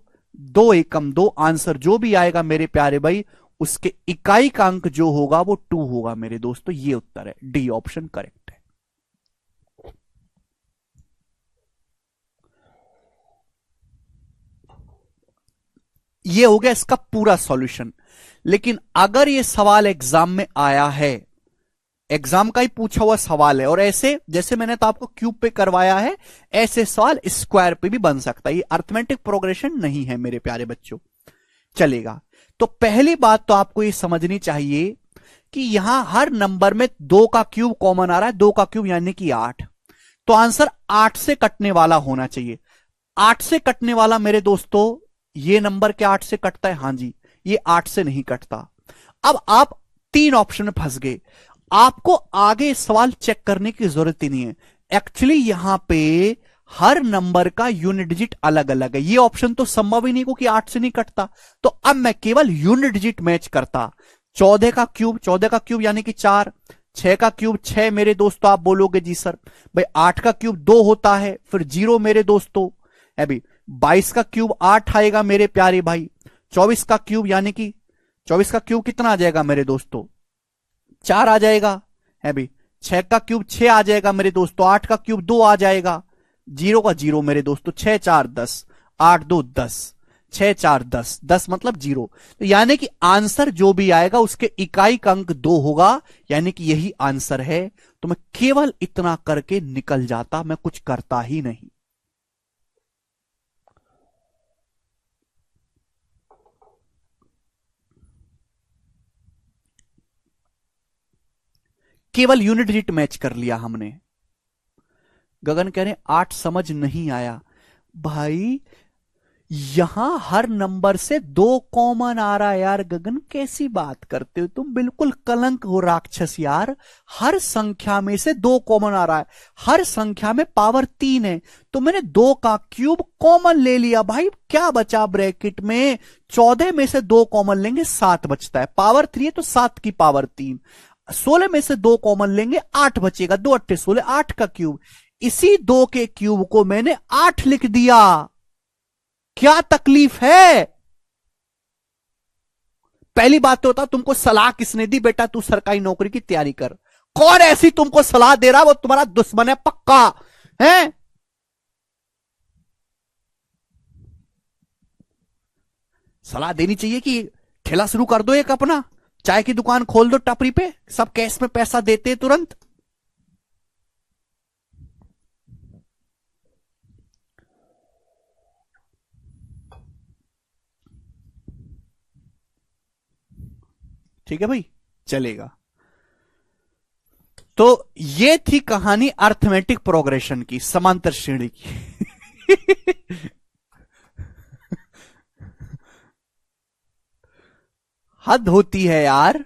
2 एकम 2, आंसर जो भी आएगा मेरे प्यारे भाई उसके इकाई का अंक जो होगा वो 2 होगा मेरे दोस्तों। ये उत्तर है, डी ऑप्शन करेक्ट है। ये हो गया इसका पूरा सॉल्यूशन। लेकिन अगर ये सवाल एग्जाम में आया है, एग्जाम का ही पूछा हुआ सवाल है, और ऐसे जैसे मैंने तो आपको क्यूब पे करवाया है ऐसे सवाल स्क्वायर पे भी बन सकता है। ये अर्थमेटिक प्रोग्रेशन नहीं है मेरे प्यारे बच्चों, चलेगा। तो पहली बात तो आपको ये समझनी चाहिए कि यहां हर नंबर में 2 का क्यूब कॉमन आ रहा है, 2 का क्यूब यानी कि 8। तो आंसर 8 से कटने वाला होना चाहिए। 8 से कटने वाला मेरे दोस्तों, ये नंबर क्या 8 से कटता है? हां जी, ये 8 से नहीं कटता। अब आप 3 ऑप्शन में फंस गए, आपको आगे सवाल चेक करने की जरूरत ही नहीं है। एक्चुअली यहां पे हर नंबर का यूनिट डिजिट अलग अलग है। ये ऑप्शन तो संभव ही नहीं को कि 8 से नहीं कटता। तो अब मैं केवल यूनिट डिजिट मैच करता। 14 का क्यूब यानी कि 4, 6 का क्यूब 6 मेरे दोस्तों। आप बोलोगे जी सर भाई 8 का क्यूब 2 होता है, फिर 0 मेरे दोस्तों। अभी 22 का क्यूब 8 आएगा मेरे प्यारे भाई। 24 का क्यूब यानी कि 24 का क्यूब कितना आ जाएगा मेरे दोस्तों? 4 आ जाएगा। अभी 6 का क्यूब 6 आ जाएगा मेरे दोस्तों। 8 का क्यूब 2 आ जाएगा। 0 का 0 मेरे दोस्तों। 6 4 10, 8 2 10, 6 4 10, 10 मतलब 0। तो यानी कि आंसर जो भी आएगा उसके इकाई का अंक 2 होगा, यानी कि यही आंसर है। तो मैं केवल इतना करके निकल जाता, मैं कुछ करता ही नहीं। केवल यूनिट डिजिट मैच कर लिया हमने। गगन कह रहे 8 समझ नहीं आया भाई, यहां हर नंबर से 2 कॉमन आ रहा है यार। गगन कैसी बात करते हो तुम, बिल्कुल कलंक हो राक्षस यार। हर संख्या में से 2 कॉमन आ रहा है, हर संख्या में पावर 3 है, तो मैंने 2 का क्यूब कॉमन ले लिया भाई। क्या बचा ब्रैकेट में? 14 में से 2 कॉमन लेंगे 7 बचता है, पावर 3 है तो 7 की पावर 3। 16 में से 2 कॉमन लेंगे 8 बचेगा, 2 8 16, 8 का क्यूब। इसी 2 के क्यूब को मैंने 8 लिख दिया। क्या तकलीफ है? पहली बात तो होता, तुमको सलाह किसने दी बेटा तू सरकारी नौकरी की तैयारी कर? कौन ऐसी तुमको सलाह दे रहा? वो तुम्हारा दुश्मन है पक्का है। सलाह देनी चाहिए कि ठेला शुरू कर दो, एक अपना चाय की दुकान खोल दो टपरी पे, सब कैश में पैसा देते तुरंत। ठीक है भाई, चलेगा। तो ये थी कहानी अर्थमेटिक प्रोग्रेशन की, समांतर श्रेणी की। हद होती है यार।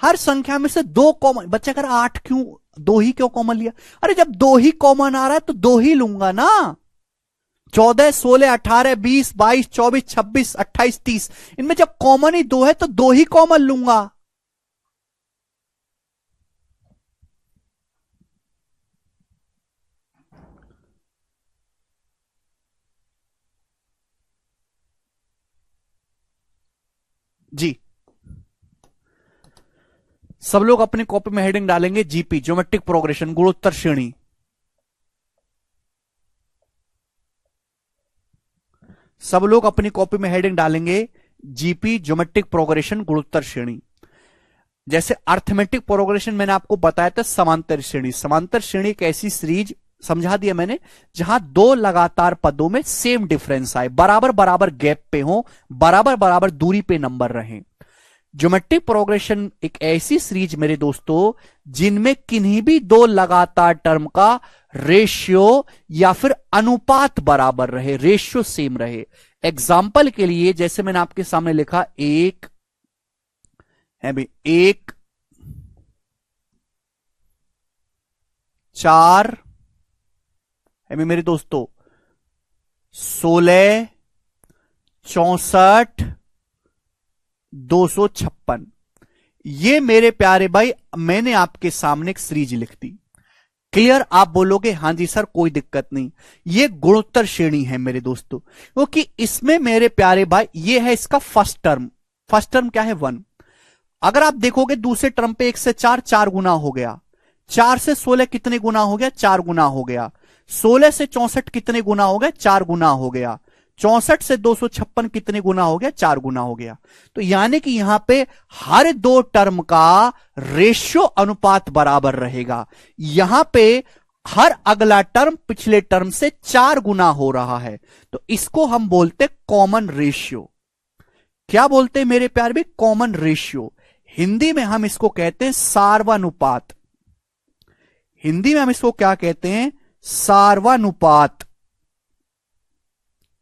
हर संख्या में से 2 कॉमन बच्चा कर, 8 क्यों 2 ही क्यों कॉमन लिया? अरे जब 2 ही कॉमन आ रहा है तो 2 ही लूंगा ना। 14 16 18 20 22 24 26 28 30, इनमें जब कॉमन ही 2 है तो 2 ही कॉमन लूंगा। जी सब लोग अपनी कॉपी में हेडिंग डालेंगे जीपी, ज्योमेट्रिक प्रोग्रेशन, गुणोत्तर श्रेणी। सब लोग अपनी कॉपी में हेडिंग डालेंगे जीपी, ज्योमेट्रिक प्रोग्रेशन, गुणोत्तर श्रेणी। जैसे अर्थमेटिक प्रोग्रेशन मैंने आपको बताया था समांतर श्रेणी। समांतर श्रेणी एक ऐसी सीरीज समझा दिया मैंने जहां 2 लगातार पदों में सेम डिफरेंस आए, बराबर बराबर गैप पे हो, बराबर बराबर दूरी पे नंबर रहे। ज्योमेट्रिक प्रोग्रेशन एक ऐसी सीरीज मेरे दोस्तों जिनमें किन्हीं भी 2 लगातार टर्म का रेशियो या फिर अनुपात बराबर रहे, रेशियो सेम रहे। एग्जाम्पल के लिए जैसे मैंने आपके सामने लिखा 1 है भाई, 1 4 है मेरे दोस्तों, 16 64 256। ये मेरे प्यारे भाई मैंने आपके सामने एक सीरीज लिख दी। क्लियर? आप बोलोगे हां जी सर कोई दिक्कत नहीं, ये गुणोत्तर श्रेणी है मेरे दोस्तों, क्योंकि इसमें मेरे प्यारे भाई ये है इसका फर्स्ट टर्म। फर्स्ट टर्म क्या है? 1। अगर आप देखोगे दूसरे टर्म पे 1 से 4 4 गुना हो गया, 4 से 16 कितने गुना हो गया? 4 गुना हो गया। 16 से 64 कितने गुना हो गया? 4 गुना हो गया। 64 से 256 कितने गुना हो गया? 4 गुना हो गया। तो यानी कि यहां पे हर 2 टर्म का रेशियो अनुपात बराबर रहेगा। यहां पे हर अगला टर्म पिछले टर्म से 4 गुना हो रहा है, तो इसको हम बोलते कॉमन रेशियो। क्या बोलते हैं मेरे प्यार भी? Common ratio. हिंदी में हम इसको कहते हैं सार्वानुपात। हिंदी में हम इसको क्या कहते हैं? सार्वानुपात।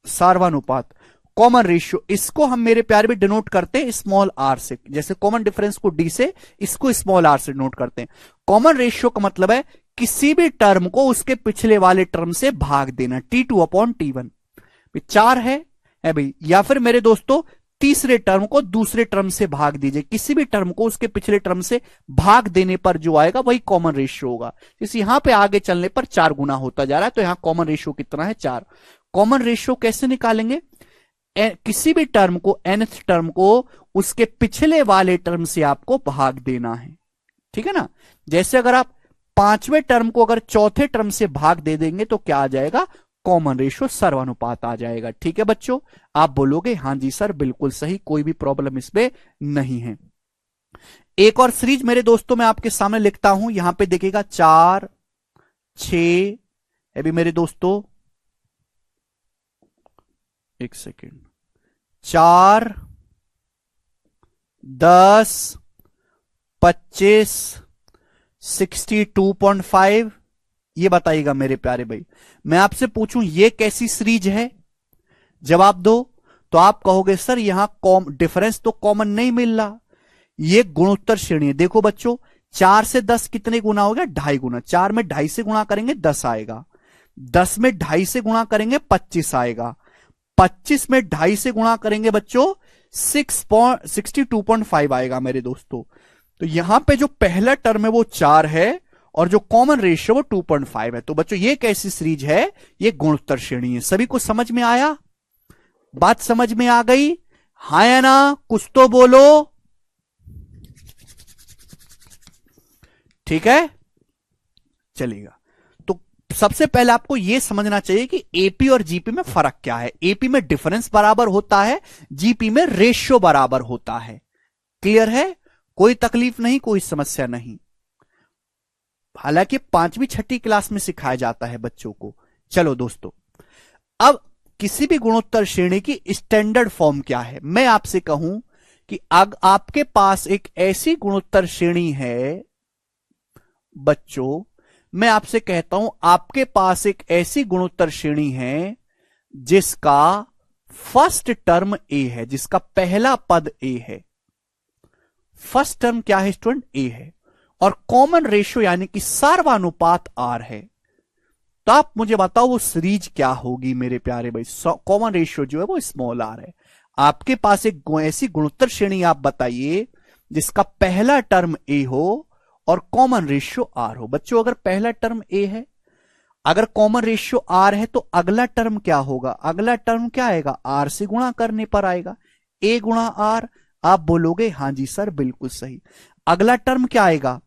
सार्वानुपात, कॉमन रेशियो। इसको हम मेरे प्यारे भी डिनोट करते हैं स्मॉल आर से, जैसे कॉमन डिफरेंस को डी से, इसको स्मॉल आर से डिनोट करते हैं। कॉमन रेशियो का मतलब है किसी भी टर्म को उसके पिछले वाले टर्म से भाग देना, T2/T1। 4 है भाई, या फिर मेरे दोस्तों तीसरे टर्म को दूसरे टर्म से भाग दीजिए, किसी भी टर्म को उसके पिछले टर्म से भाग देने पर जो आएगा वही कॉमन रेशियो होगा। जैसे यहां पे आगे चलने पर 4 गुना होता जा रहा है, तो यहां कॉमन रेशियो कितना है 4। कॉमन रेशियो कैसे निकालेंगे, किसी भी टर्म को nth टर्म को उसके पिछले वाले टर्म से आपको भाग देना है, ठीक है ना। जैसे अगर आप 5वें टर्म को अगर चौथे टर्म से भाग दे देंगे तो क्या आ जाएगा, कॉमन रेशियो सर्वानुपात आ जाएगा। ठीक है बच्चों, आप बोलोगे हां जी सर बिल्कुल सही, कोई भी प्रॉब्लम इसमें नहीं है। एक और सीरीज मेरे दोस्तों मैं आपके सामने लिखता हूं, यहां पे देखिएगा 4 6, अभी मेरे दोस्तों एक सेकेंड, 4 10 25 62.5, ये बताइएगा मेरे प्यारे भाई। मैं आपसे पूछूं ये कैसी सीरीज है, जवाब दो। तो आप कहोगे सर यहां डिफरेंस तो कॉमन नहीं मिल रहा, ये गुणोत्तर श्रेणी है। देखो बच्चों 4 से 10 कितने गुना हो गया, 2.5 गुना। 4 में 2.5 से गुणा करेंगे 10 आएगा, 10 में 2.5 से गुणा करेंगे 25 आएगा, 25 में 2.5 से गुणा करेंगे बच्चों 62.5 आएगा मेरे दोस्तों। तो यहां पे जो पहला टर्म है वो 4 है और जो कॉमन रेशियो वो 2.5 है। तो बच्चों ये कैसी सीरीज है, ये गुणोत्तर श्रेणी है। सभी को समझ में आया, बात समझ में आ गई, हाँ या ना, कुछ तो बोलो। ठीक है चलेगा। तो सबसे पहले आपको यह समझना चाहिए कि एपी और जीपी में फर्क क्या है। एपी में डिफरेंस बराबर होता है, जीपी में रेशियो बराबर होता है। क्लियर है, कोई तकलीफ नहीं, कोई समस्या नहीं। हालांकि 5वीं 6ठी क्लास में सिखाया जाता है बच्चों को। चलो दोस्तों, अब किसी भी गुणोत्तर श्रेणी की स्टैंडर्ड फॉर्म क्या है। मैं आपसे कहूं कि आपके पास एक ऐसी गुणोत्तर श्रेणी है बच्चों, मैं आपसे कहता हूं आपके पास एक ऐसी गुणोत्तर श्रेणी है जिसका फर्स्ट टर्म ए है, जिसका पहला पद ए है। फर्स्ट टर्म क्या है स्टूडेंट, ए है, और कॉमन रेशियो यानी कि सर्वानुपात आर है। तो आप मुझे बताओ वो सीरीज क्या होगी मेरे प्यारे भाई। कॉमन रेशियो जो है वो स्मॉल आर है। आपके पास एक ऐसी गुणोत्तर श्रेणी आप बताइए जिसका पहला टर्म ए हो और कॉमन रेशियो आर हो। बच्चों अगर पहला टर्म ए है, अगर कॉमन रेशियो आर है, तो अगला टर्म क्या होगा, अगला टर्म क्या आएगा, आर से गुणा करने पर आएगा, ए गुणा आर। आप बोलोगे हां जी सर बिल्कुल सही। अगला टर्म क्या आएगा,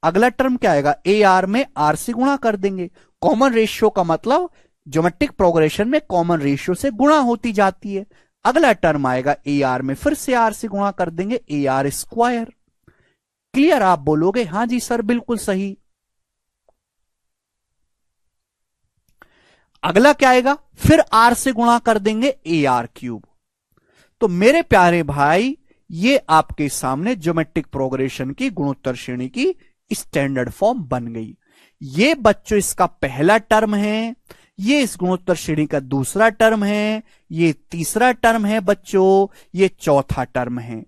अगला टर्म क्या आएगा, ए आर में आर से गुणा कर देंगे। कॉमन रेशियो का मतलब ज्योमेट्रिक प्रोग्रेशन में कॉमन रेशियो से गुणा होती जाती है। अगला टर्म आएगा ए आर में, फिर से आर से गुणा कर देंगे, ए आर स्क्वायर। क्लियर, आप बोलोगे हां जी सर बिल्कुल सही। अगला क्या आएगा, फिर आर से गुणा कर देंगे, ए आर क्यूब। तो मेरे प्यारे भाई ये आपके सामने ज्योमेट्रिक प्रोग्रेशन की गुणोत्तर श्रेणी की स्टैंडर्ड फॉर्म बन गई। ये बच्चों इसका पहला टर्म है, ये इस गुणोत्तर श्रेणी का दूसरा टर्म है, ये तीसरा टर्म है बच्चों, ये चौथा टर्म है।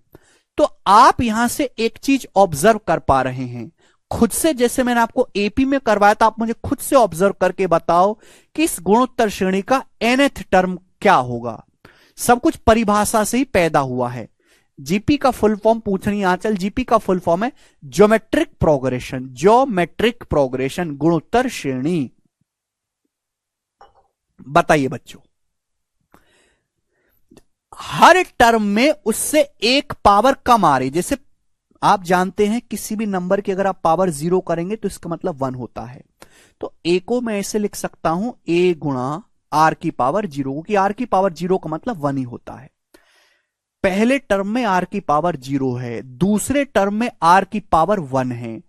तो आप यहां से एक चीज ऑब्जर्व कर पा रहे हैं खुद से, जैसे मैंने आपको एपी में करवाया था, आप मुझे खुद से ऑब्जर्व करके बताओ कि इस गुणोत्तर श्रेणी का nth टर्म क्या होगा। सब कुछ परिभाषा से ही पैदा हुआ है। जीपी का फुल फॉर्म पूछनी आंचल, जीपी का फुल फॉर्म है ज्योमेट्रिक प्रोग्रेशन, ज्योमेट्रिक प्रोग्रेशन गुणोत्तर श्रेणी। बताइए बच्चों, हर टर्म में उससे एक पावर कम आ रही। जैसे आप जानते हैं किसी भी नंबर की अगर आप पावर 0 करेंगे तो इसका मतलब 1 होता है। तो ए को मैं ऐसे लिख सकता हूं, ए गुणा आर की पावर 0, क्योंकि आर की पावर 0 का मतलब 1 ही होता है। पहले टर्म में आर की पावर 0 है, दूसरे टर्म में आर की पावर 1 है,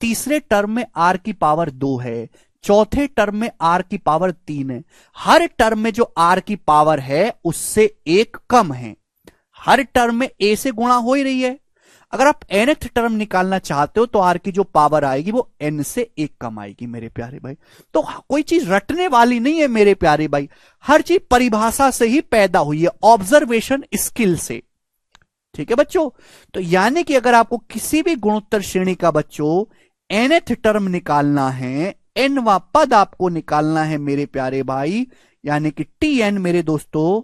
तीसरे टर्म में आर की पावर 2 है, चौथे टर्म में आर की पावर 3 है। हर टर्म में जो आर की पावर है उससे एक कम है। हर टर्म में ए से गुणा हो ही रही है। अगर आप nth टर्म निकालना चाहते हो तो आर की जो पावर आएगी वो n से एक कम आएगी मेरे प्यारे भाई। तो कोई चीज रटने वाली नहीं है मेरे प्यारे भाई, हर चीज परिभाषा से ही पैदा हुई है, ऑब्जर्वेशन स्किल से। ठीक है बच्चों, तो यानी कि अगर आपको किसी भी गुणोत्तर श्रेणी का बच्चों nth टर्म निकालना है, nवां पद आपको निकालना है मेरे प्यारे भाई, यानी कि tn मेरे दोस्तों,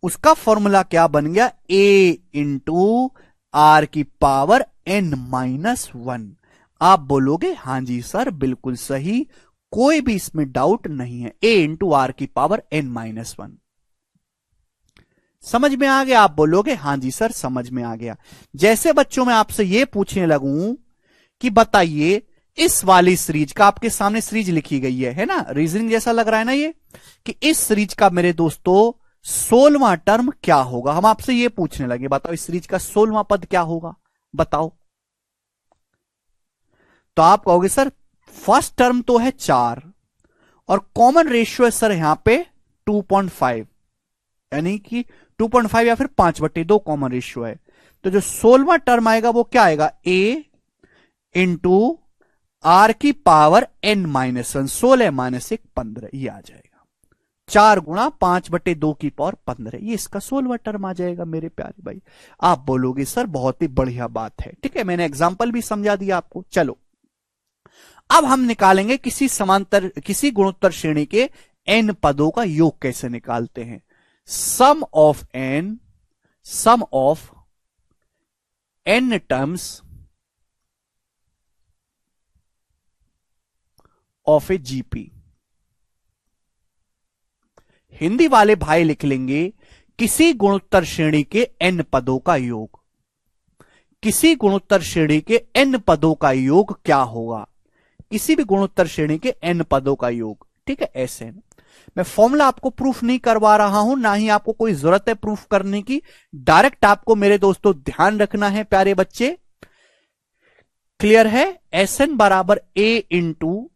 उसका फॉर्मूला क्या बन गया, a इंटू आर की पावर n-1। आप बोलोगे हां जी सर बिल्कुल सही, कोई भी इसमें डाउट नहीं है, a इंटू आर की पावर n-1। समझ में आ गया? आप बोलोगे हां जी सर समझ में आ गया। जैसे बच्चों मैं आपसे यह पूछने लगूं कि बताइए इस वाली सीरीज का, आपके सामने सीरीज लिखी गई है ना, रीजनिंग जैसा लग रहा है ना ये, कि इस सीरीज का मेरे दोस्तों 16वां टर्म क्या होगा। हम आपसे यह पूछने लगे, बताओ इस सीरीज का 16वां पद क्या होगा, बताओ। तो आप कहोगे सर फर्स्ट टर्म तो है 4 और कॉमन रेशियो है सर यहां पे 2.5, यानी कि 2.5 या फिर 5/2 कॉमन रेशियो है। तो जो 16वां टर्म आएगा वो क्या आएगा, a इंटू आर की पावर n-1, 16 -1 15, ये आ जाएगा। 4 गुणा 5/2 की पावर 15, ये इसका 16वां टर्म आ जाएगा मेरे प्यारे भाई। आप बोलोगे सर बहुत ही बढ़िया बात है, ठीक है, मैंने एग्जाम्पल भी समझा दिया आपको। चलो अब हम निकालेंगे किसी गुणोत्तर श्रेणी के n पदों का योग कैसे निकालते हैं। Sum of n terms of A GP. Hindi वाले भाई लिख लेंगे किसी गुणोत्तर श्रेणी के n पदों का योग। किसी गुणोत्तर श्रेणी के n पदों का योग क्या होगा, किसी भी गुणोत्तर श्रेणी के n पदों का योग, ठीक है। ऐसे मैं फॉर्मूला आपको प्रूफ नहीं करवा रहा हूं, ना ही आपको कोई जरूरत है प्रूफ करने की, डायरेक्ट आपको मेरे दोस्तों ध्यान रखना है प्यारे बच्चे, क्लियर है। Sn बराबर a इंटू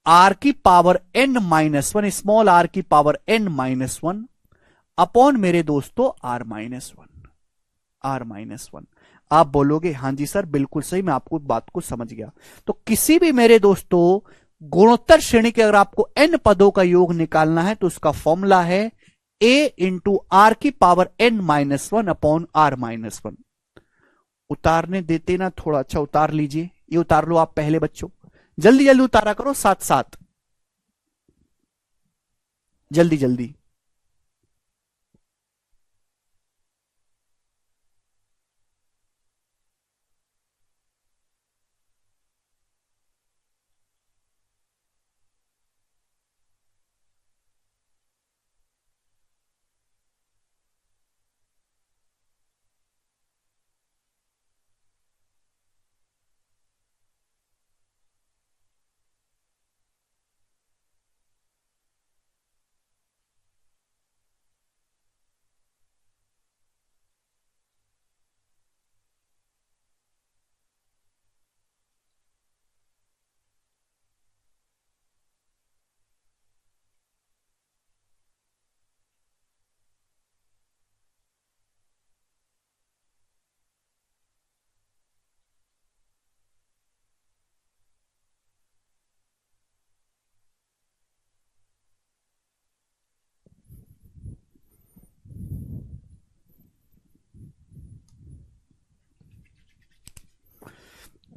आर की पावर n-1, स्मॉल आर की पावर n-1 अपॉन मेरे दोस्तों r-1। आप बोलोगे हां जी सर बिल्कुल सही, मैं आपको बात को समझ गया। तो किसी भी मेरे दोस्तों गुणोत्तर श्रेणी के अगर आपको n पदों का योग निकालना है तो उसका फॉर्मूला है a इंटू आर की पावर n-1 अपॉन r-1। उतारने देते ना थोड़ा, अच्छा उतार लीजिए, ये उतार लो आप पहले बच्चों, जल्दी जल्दी उतारा करो, साथ साथ जल्दी जल्दी।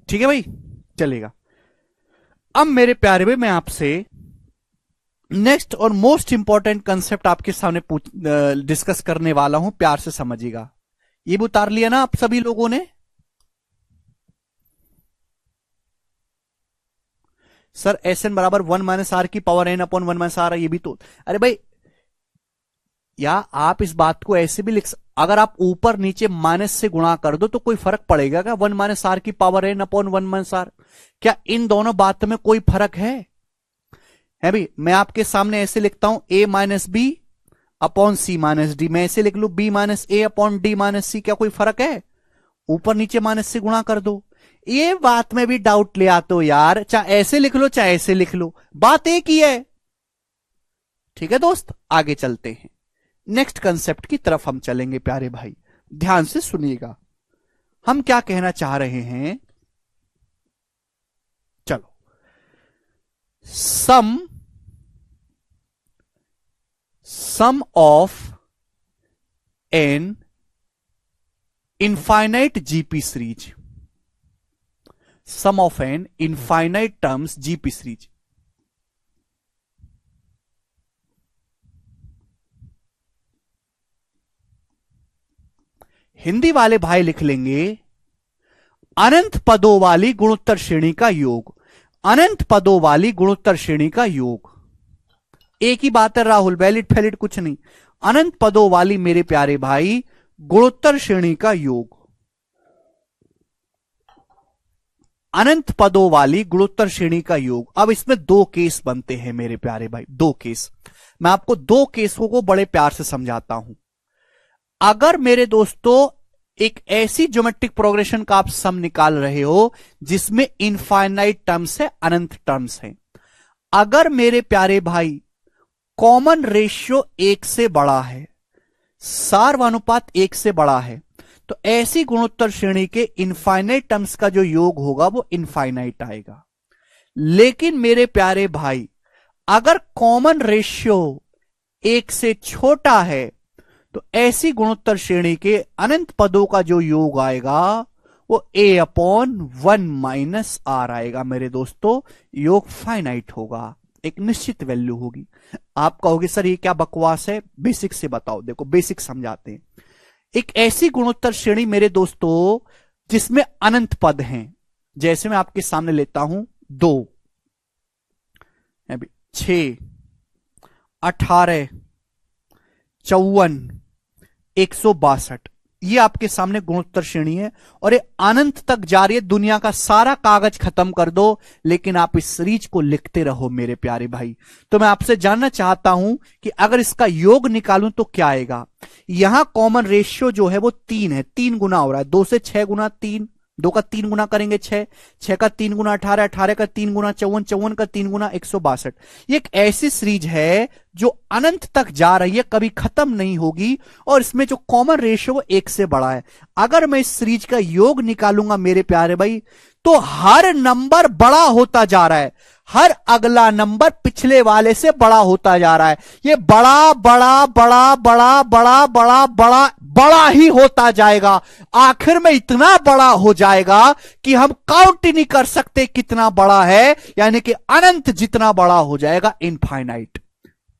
ठीक है भाई, चलेगा। अब मेरे प्यारे भाई मैं आपसे नेक्स्ट और मोस्ट इंपॉर्टेंट कंसेप्ट आपके सामने डिस्कस करने वाला हूं, प्यार से समझिएगा। ये भी उतार लिया ना आप सभी लोगों ने? सर Sn बराबर 1 - आर की पावर n अपॉन 1 - आर, ये भी तो, अरे भाई या आप इस बात को ऐसे भी अगर आप ऊपर नीचे माइनस से गुणा कर दो तो कोई फर्क पड़ेगा क्या? 1 - आर की पावर n अपॉन 1 - आर, क्या इन दोनों बात में कोई फर्क है भाई? मैं आपके सामने ऐसे लिखता हूं a - b upon c - d, मैं ऐसे लिख लू b - a upon d - c, क्या कोई फर्क है? ऊपर नीचे माइनस से गुणा कर दो। ये बात में भी डाउट ले आते हो यार, चाहे ऐसे लिख लो चाहे ऐसे लिख लो, बात एक ही है। ठीक है दोस्त, आगे चलते हैं, नेक्स्ट कंसेप्ट की तरफ हम चलेंगे प्यारे भाई, ध्यान से सुनिएगा हम क्या कहना चाह रहे हैं। चलो, sum of N infinite GP series, sum of N infinite terms GP series, Hindi वाले भाई लिख लेंगे अनंत पदों वाली गुणोत्तर श्रेणी का योग। अनंत पदों वाली गुणोत्तर श्रेणी का योग, एक ही बात है राहुल, वैलिड फैलिड कुछ नहीं। अनंत पदों वाली मेरे प्यारे भाई गुणोत्तर श्रेणी का योग, अनंत पदों वाली गुणोत्तर श्रेणी का योग। अब इसमें दो केस बनते हैं मेरे प्यारे भाई, दो केस। मैं आपको दो केसों को बड़े प्यार से समझाता हूं। अगर मेरे दोस्तों एक ऐसी ज्योमेट्रिक प्रोग्रेशन का आप सम निकाल रहे हो जिसमें इनफाइनाइट टर्म्स है, अनंत टर्म्स है, अगर मेरे प्यारे भाई कॉमन रेशियो 1 से बड़ा है, सार्वनुपात 1 से बड़ा है, तो ऐसी गुणोत्तर श्रेणी के इनफाइनाइट टर्म्स का जो योग होगा वो इनफाइनाइट आएगा। लेकिन मेरे प्यारे भाई अगर कॉमन रेशियो 1 से छोटा है तो ऐसी गुणोत्तर श्रेणी के अनंत पदों का जो योग आएगा वो a/1 - r आएगा मेरे दोस्तों। योग फाइनाइट होगा, एक निश्चित वैल्यू होगी। आप कहोगे सर ये क्या बकवास है, बेसिक से बताओ। देखो बेसिक समझाते हैं। एक ऐसी गुणोत्तर श्रेणी मेरे दोस्तों जिसमें अनंत पद हैं, जैसे मैं आपके सामने लेता हूं 2, 6, 18, 54, 162, ये आपके सामने गुणोत्तर श्रेणी है और ये अनंत तक जा रही है। दुनिया का सारा कागज खत्म कर दो लेकिन आप इस सीरीज को लिखते रहो मेरे प्यारे भाई। तो मैं आपसे जानना चाहता हूं कि अगर इसका योग निकालूं तो क्या आएगा। यहां कॉमन रेशियो जो है वो 3 है, 3 गुना हो रहा है। 2 से 6 गुना 3, 2 का 3 गुना करेंगे 6, 6 का 3 गुना 18, 18 का 3 गुना 54, 54 का 3 गुना 162। ये एक ऐसी सीरीज है जो अनंत तक जा रही है, कभी खत्म नहीं होगी और इसमें जो कॉमन रेशियो वो 1 से बड़ा है। अगर मैं इस सीरीज का योग निकालूंगा मेरे प्यारे भाई तो हर नंबर बड़ा होता जा रहा है, हर अगला नंबर पिछले वाले से बड़ा होता जा रहा है। ये बड़ा बड़ा बड़ा बड़ा बड़ा बड़ा बड़ा बड़ा ही होता जाएगा। आखिर में इतना बड़ा हो जाएगा कि हम काउंट ही नहीं कर सकते कितना बड़ा है, यानी कि अनंत जितना बड़ा हो जाएगा, इनफाइनाइट।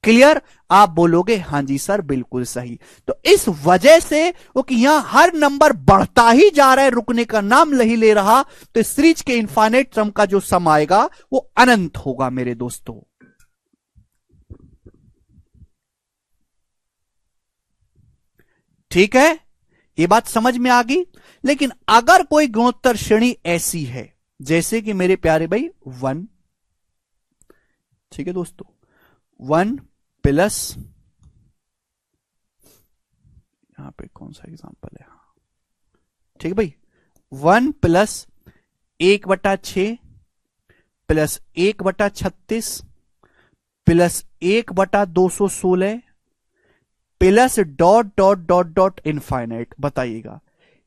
क्लियर? आप बोलोगे हां जी सर बिल्कुल सही। तो इस वजह से वो कि यहां हर नंबर बढ़ता ही जा रहा है, रुकने का नाम नहीं ले रहा, तो इस सीरीज के इनफाइनाइट टर्म का जो सम आएगा वो अनंत होगा मेरे दोस्तों। ठीक है, ये बात समझ में आ गई। लेकिन अगर कोई गुणोत्तर श्रेणी ऐसी है जैसे कि मेरे प्यारे भाई 1, ठीक है दोस्तों, 1 प्लस, यहां पे कौन सा एग्जांपल है, ठीक है भाई, 1 plus 1/6 plus 1/36 plus 1/216 plus dot dot dot dot infinite. बताइएगा,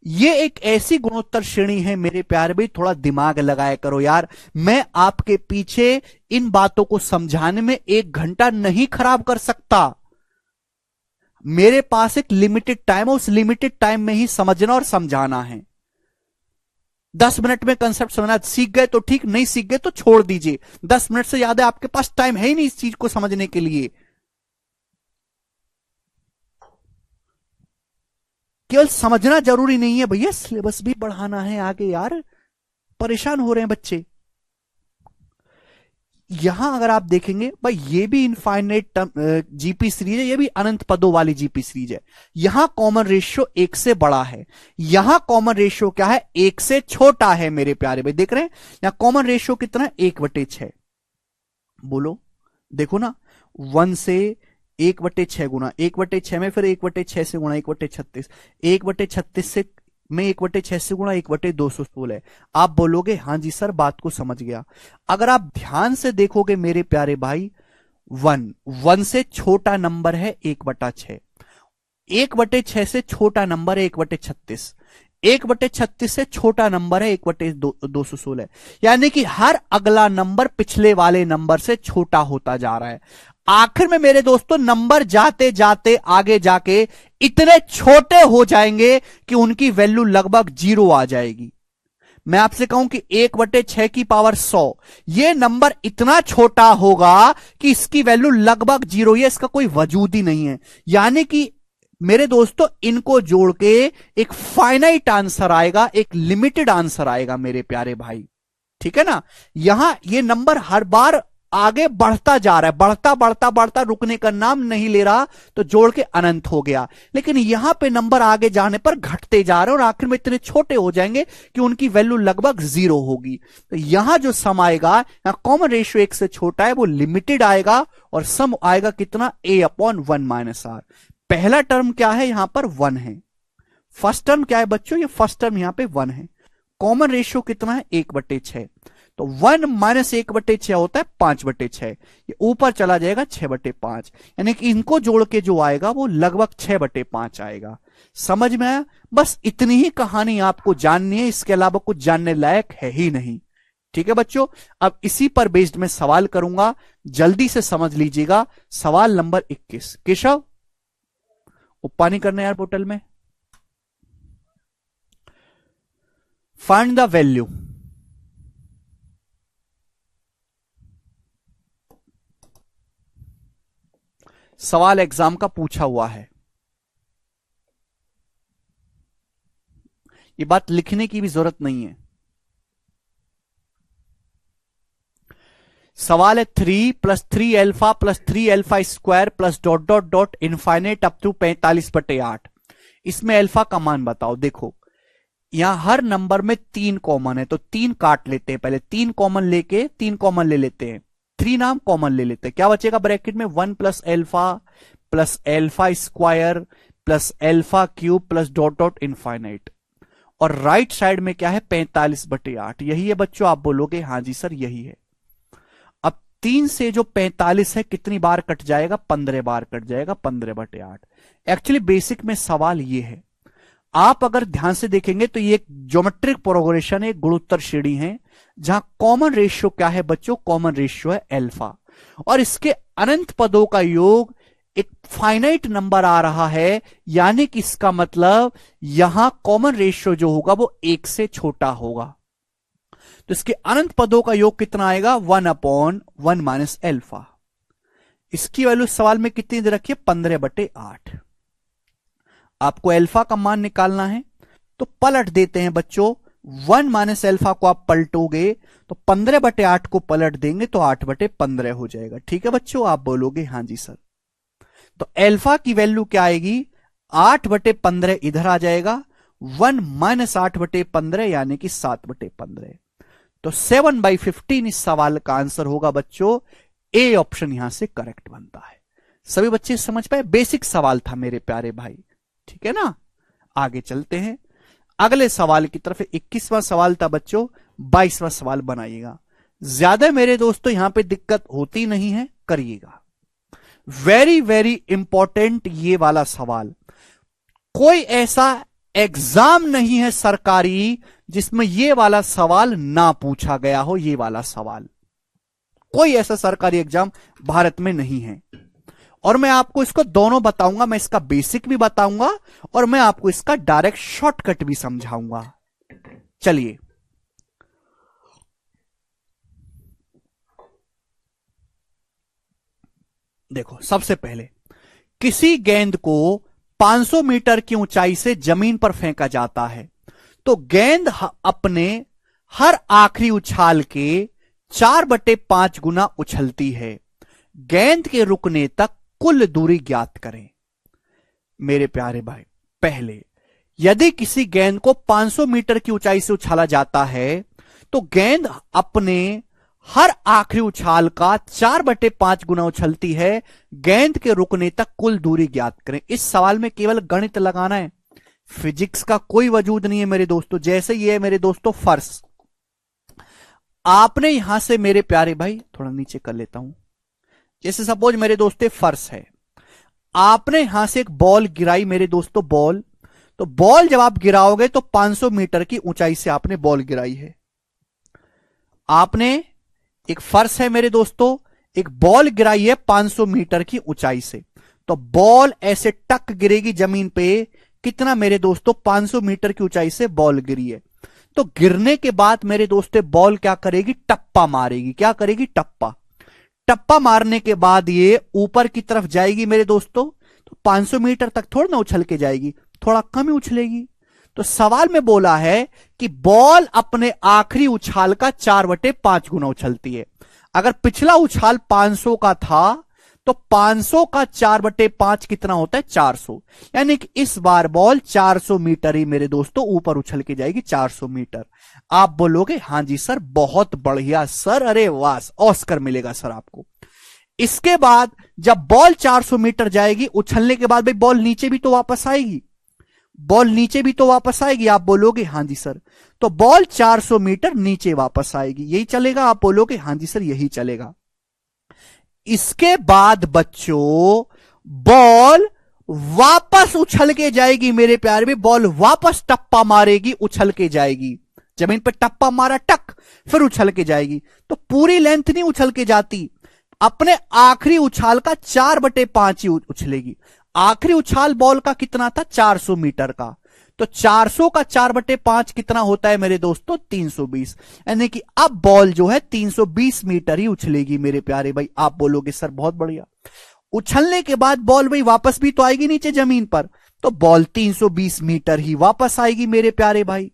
ये एक ऐसी गुणोत्तर श्रेणी है मेरे प्यारे भाई, थोड़ा दिमाग लगाया करो यार। मैं आपके पीछे इन बातों को समझाने में 1 घंटा नहीं खराब कर सकता। मेरे पास एक लिमिटेड टाइम है, उस लिमिटेड टाइम में ही समझना और समझाना है। 10 मिनट में कंसेप्ट समझना, सीख गए तो ठीक, नहीं सीख गए तो छोड़ दीजिए। 10 मिनट से ज्यादा आपके पास टाइम है ही नहीं इस चीज को समझने के लिए। केवल समझना जरूरी नहीं है भैया, सिलेबस भी बढ़ाना है आगे यार, परेशान हो रहे हैं बच्चे। यहां अगर आप देखेंगे भाई ये भी इनफाइनाइट जीपी सीरीज है, ये भी अनंत पदों वाली जीपी सीरीज है। यहां कॉमन रेशियो 1 से बड़ा है, यहां कॉमन रेशियो क्या है, 1 से छोटा है मेरे प्यारे भाई। देख रहे हैं यहां कॉमन रेशियो कितना है, 1/6। बोलो देखो ना, 1 से 1/6 गुना 1/6 में फिर 1/6 से गुना 1/36, 1/36 से में 1/6 से गुणा 1/216। आप बोलोगे हां जी सर बात को समझ गया। अगर आप ध्यान से देखोगे मेरे प्यारे भाई, 1 से छोटा नंबर है 1/6, 1/6 से छोटा नंबर है 1/36, 1/36 से छोटा नंबर है 1/216, यानी कि हर अगला नंबर पिछले वाले नंबर से छोटा होता जा रहा है। आखिर में मेरे दोस्तों नंबर जाते जाते आगे जाके इतने छोटे हो जाएंगे कि उनकी वैल्यू लगभग 0 आ जाएगी। मैं आपसे कहूं कि 1/6 की पावर 100, यह नंबर इतना छोटा होगा कि इसकी वैल्यू लगभग 0 है, इसका कोई वजूद ही नहीं है। यानी कि मेरे दोस्तों इनको जोड़ के एक फाइनाइट आंसर आएगा, एक लिमिटेड आंसर आएगा मेरे प्यारे भाई, ठीक है ना। यहां ये नंबर हर बार आगे बढ़ता जा रहा है, बढ़ता बढ़ता बढ़ता, रुकने का नाम नहीं ले रहा, तो जोड़ के अनंत हो गया। लेकिन यहां पे नंबर आगे जाने पर घटते जा रहे हैं और आखिर में इतने छोटे हो जाएंगे कि उनकी वैल्यू लगभग 0 होगी। तो यहां जो सम आएगा, यहां कॉमन रेशियो 1 से छोटा है, वो लिमिटेड आएगा और सम आएगा कितना, a/1 - r। पहला टर्म क्या है, यहां पर 1 है। फर्स्ट टर्म क्या है बच्चों, ये फर्स्ट टर्म यहां पे 1 है। कॉमन रेशियो कितना है, 1/6। तो 1 - 1/6 होता है 5/6। ये ऊपर चला जाएगा 6/5, यानी कि इनको जोड़ के जो आएगा वो लगभग 6/5 आएगा। समझ में आया? बस इतनी ही कहानी आपको जाननी है, इसके अलावा कुछ जानने लायक है ही नहीं। ठीक है बच्चों, अब इसी पर बेस्ड में सवाल करूंगा, जल्दी से समझ लीजिएगा। सवाल नंबर 21। केशव, पानी करने यार बोतल में। Find the value. सवाल एग्जाम का पूछा हुआ है, ये बात लिखने की भी जरूरत नहीं है। सवाल है 3 + 3α + 3α² plus dot dot dot infinite up to 45/8। इसमें अल्फा का मान बताओ। देखो यहां हर नंबर में 3 कॉमन है, तो 3 काट लेते हैं, पहले 3 कॉमन लेके 3 कॉमन ले लेते हैं, 3 नाम कॉमन ले लेते हैं। क्या बचेगा ब्रैकेट में, 1 + α + α² plus α³ plus dot dot infinite. और राइट साइड में क्या है, 45/8। यही है बच्चों, आप बोलोगे हां जी सर यही है। अब 3 से जो 45 है कितनी बार कट जाएगा, 15 बार कट जाएगा, 15/8। एक्चुअली बेसिक में सवाल ये है, आप अगर ध्यान से देखेंगे तो ये एक ज्योमेट्रिक प्रोग्रेशन है, गुणोत्तर श्रेणी है, जहां कॉमन रेशियो क्या है बच्चों, कॉमन रेशियो है अल्फा, और इसके अनंत पदों का योग एक फाइनाइट नंबर आ रहा है, यानी कि इसका मतलब यहां कॉमन रेशियो जो होगा वो 1 से छोटा होगा। तो इसके अनंत पदों का योग कितना आएगा, 1/1 - अल्फा। इसकी वैल्यू सवाल में कितनी दे रखी है, 15/8। आपको अल्फा का मान निकालना है, तो पलट देते हैं बच्चों। 1 - अल्फा को आप पलटोगे तो 15/8 को पलट देंगे तो 8/15 हो जाएगा। ठीक है बच्चों, आप बोलोगे हां जी सर। तो अल्फा की वैल्यू क्या आएगी, 8/15 इधर आ जाएगा, 1 - 8/15 यानी कि 7/15। तो 7/15 इस सवाल का आंसर होगा बच्चों। ए ऑप्शन यहां से करेक्ट बनता है। सभी बच्चे समझ पाए, बेसिक सवाल था मेरे प्यारे भाई, ठीक है ना। आगे चलते हैं अगले सवाल की तरफ। 21वां सवाल था बच्चों, 22वां सवाल बनाइएगा। ज्यादा मेरे दोस्तों यहां पे दिक्कत होती नहीं है, करिएगा। वेरी वेरी इंपॉर्टेंट ये वाला सवाल। कोई ऐसा एग्जाम नहीं है सरकारी जिसमें ये वाला सवाल ना पूछा गया हो। ये वाला सवाल कोई ऐसा सरकारी एग्जाम भारत में नहीं है, और मैं आपको इसको दोनों बताऊंगा। मैं इसका बेसिक भी बताऊंगा और मैं आपको इसका डायरेक्ट शॉर्टकट भी समझाऊंगा। चलिए देखो, सबसे पहले किसी गेंद को 500 मीटर की ऊंचाई से जमीन पर फेंका जाता है, तो गेंद अपने हर आखिरी उछाल के 4/5 गुना उछलती है। गेंद के रुकने तक कुल दूरी ज्ञात करें। मेरे प्यारे भाई, पहले यदि किसी गेंद को 500 मीटर की ऊंचाई से उछाला जाता है, तो गेंद अपने हर आखिरी उछाल का 4/5 गुना उछलती है। गेंद के रुकने तक कुल दूरी ज्ञात करें। इस सवाल में केवल गणित लगाना है, फिजिक्स का कोई वजूद नहीं है मेरे दोस्तों। जैसे ये है मेरे दोस्तों फर्श, आपने यहां से मेरे प्यारे भाई, थोड़ा नीचे कर लेता हूं, जैसे सपोज मेरे दोस्तों फर्श है, आपने यहां से एक बॉल गिराई मेरे दोस्तों, बॉल। तो बॉल जब आप गिराओगे तो 500 मीटर की ऊंचाई से आपने बॉल गिराई है। आपने एक फर्श है मेरे दोस्तों, एक बॉल गिराई है 500 मीटर की ऊंचाई से, तो बॉल ऐसे टक गिरेगी जमीन पे। कितना मेरे दोस्तों, 500 मीटर की ऊंचाई से बॉल गिरी है। तो गिरने के बाद मेरे दोस्तों बॉल क्या करेगी, टप्पा मारेगी। क्या करेगी, टप्पा। टप्पा मारने के बाद ये ऊपर की तरफ जाएगी मेरे दोस्तों। तो 500 मीटर तक थोड़ा ना उछल के जाएगी, थोड़ा कम ही उछलेगी। तो सवाल में बोला है कि बॉल अपने आखिरी उछाल का 4/5 गुना उछलती है। अगर पिछला उछाल 500 का था तो 500 का 4/5 कितना होता है? 400। यानी कि इस बार बॉल 400 मीटर ही मेरे दोस्तों ऊपर उछल के जाएगी, 400 मीटर। आप बोलोगे हां जी सर, बहुत बढ़िया सर, अरे वाह, ऑस्कर मिलेगा सर आपको। इसके बाद जब बॉल 400 मीटर जाएगी, उछलने के बाद भाई बॉल नीचे भी तो वापस आएगी, बॉल नीचे भी तो वापस आएगी। आप बोलोगे हां जी सर, तो बॉल 400 मीटर नीचे वापस आएगी, यही चलेगा? आप बोलोगे हां जी सर, यही चलेगा। इसके बाद बच्चों बॉल वापस उछल के जाएगी मेरे प्यारे में, बॉल वापस टप्पा मारेगी, उछल के जाएगी, जमीन पे टप्पा मारा टक, फिर उछल के जाएगी। तो पूरी लेंथ नहीं उछल के जाती, अपने आखिरी उछाल का 4/5 ही उछलेगी। आखिरी उछाल बॉल का कितना था? 400 मीटर का। तो 400 का 4/5 कितना होता है मेरे दोस्तों? 320। यानी कि अब बॉल जो है 320 मीटर ही उछलेगी मेरे प्यारे भाई। आप बोलोगे सर बहुत बढ़िया। उछलने के बाद बॉल भाई वापस भी तो आएगी नीचे जमीन पर, तो बॉल 320 मीटर ही वापस आएगी मेरे प्यारे भाई।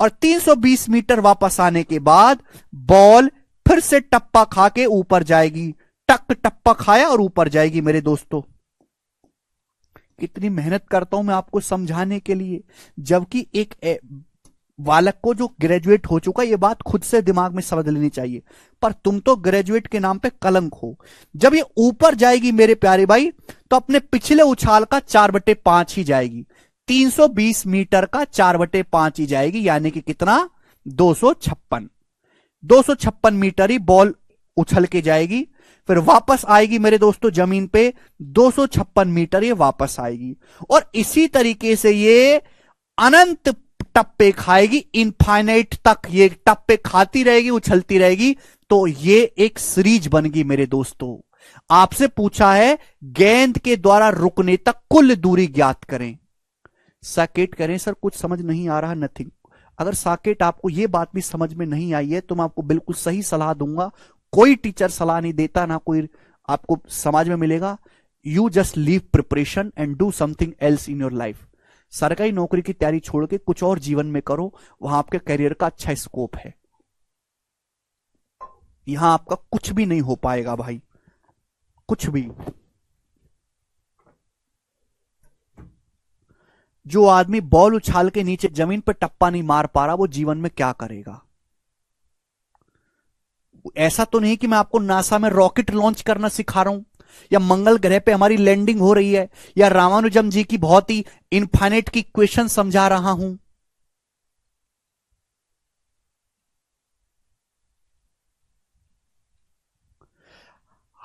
और 320 मीटर वापस आने के बाद बॉल फिर से टप्पा खा के ऊपर जाएगी, टक टप्पा खाया और ऊपर जाएगी मेरे दोस्तों। कितनी मेहनत करता हूं मैं आपको समझाने के लिए, जबकि एक बालक को जो ग्रेजुएट हो चुका, ये बात खुद से दिमाग में समझ लेनी चाहिए, पर तुम तो ग्रेजुएट के नाम पे कलंक हो। जब ये ऊपर जाएगी मेरे प्यारे भाई, तो अपने पिछले उछाल का 4/5 ही जाएगी, 320 मीटर का 4/5 ही जाएगी, यानी कि कितना? 256 मीटर ही बॉल उछल के जाएगी, फिर वापस आएगी मेरे दोस्तों जमीन पे, 256 मीटर ये वापस आएगी। और इसी तरीके से ये अनंत टप्पे खाएगी, इनफाइनाइट तक ये टप्पे खाती रहेगी, उछलती रहेगी। तो ये एक सीरीज बन गई मेरे दोस्तों। आपसे पूछा है गेंद के द्वारा रुकने तक कुल दूरी ज्ञात करें। साकेट करें सर, कुछ समझ नहीं आ रहा, नथिंग। अगर साकेट आपको ये बात भी समझ में नहीं आई है तो मैं आपको बिल्कुल सही सलाह दूंगा। कोई टीचर सलाह नहीं देता, ना कोई आपको समाज में मिलेगा। You just leave preparation and do something else in your life. सरकारी नौकरी की तैयारी छोड़ के कुछ और जीवन में करो, वहां आपके करियर का अच्छा स्कोप है। यहां आपका कुछ भी नहीं हो पाएगा भाई, कुछ भी। जो आदमी बॉल उछाल के नीचे जमीन पर टप्पा नहीं मार पा रहा, वो जीवन में क्या करेगा? ऐसा तो नहीं कि मैं आपको नासा में रॉकेट लॉन्च करना सिखा रहा हूं, या मंगल ग्रह पे हमारी लैंडिंग हो रही है, या रामानुजम जी की बहुत ही इनफाइनाइट की इक्वेशन समझा रहा हूं।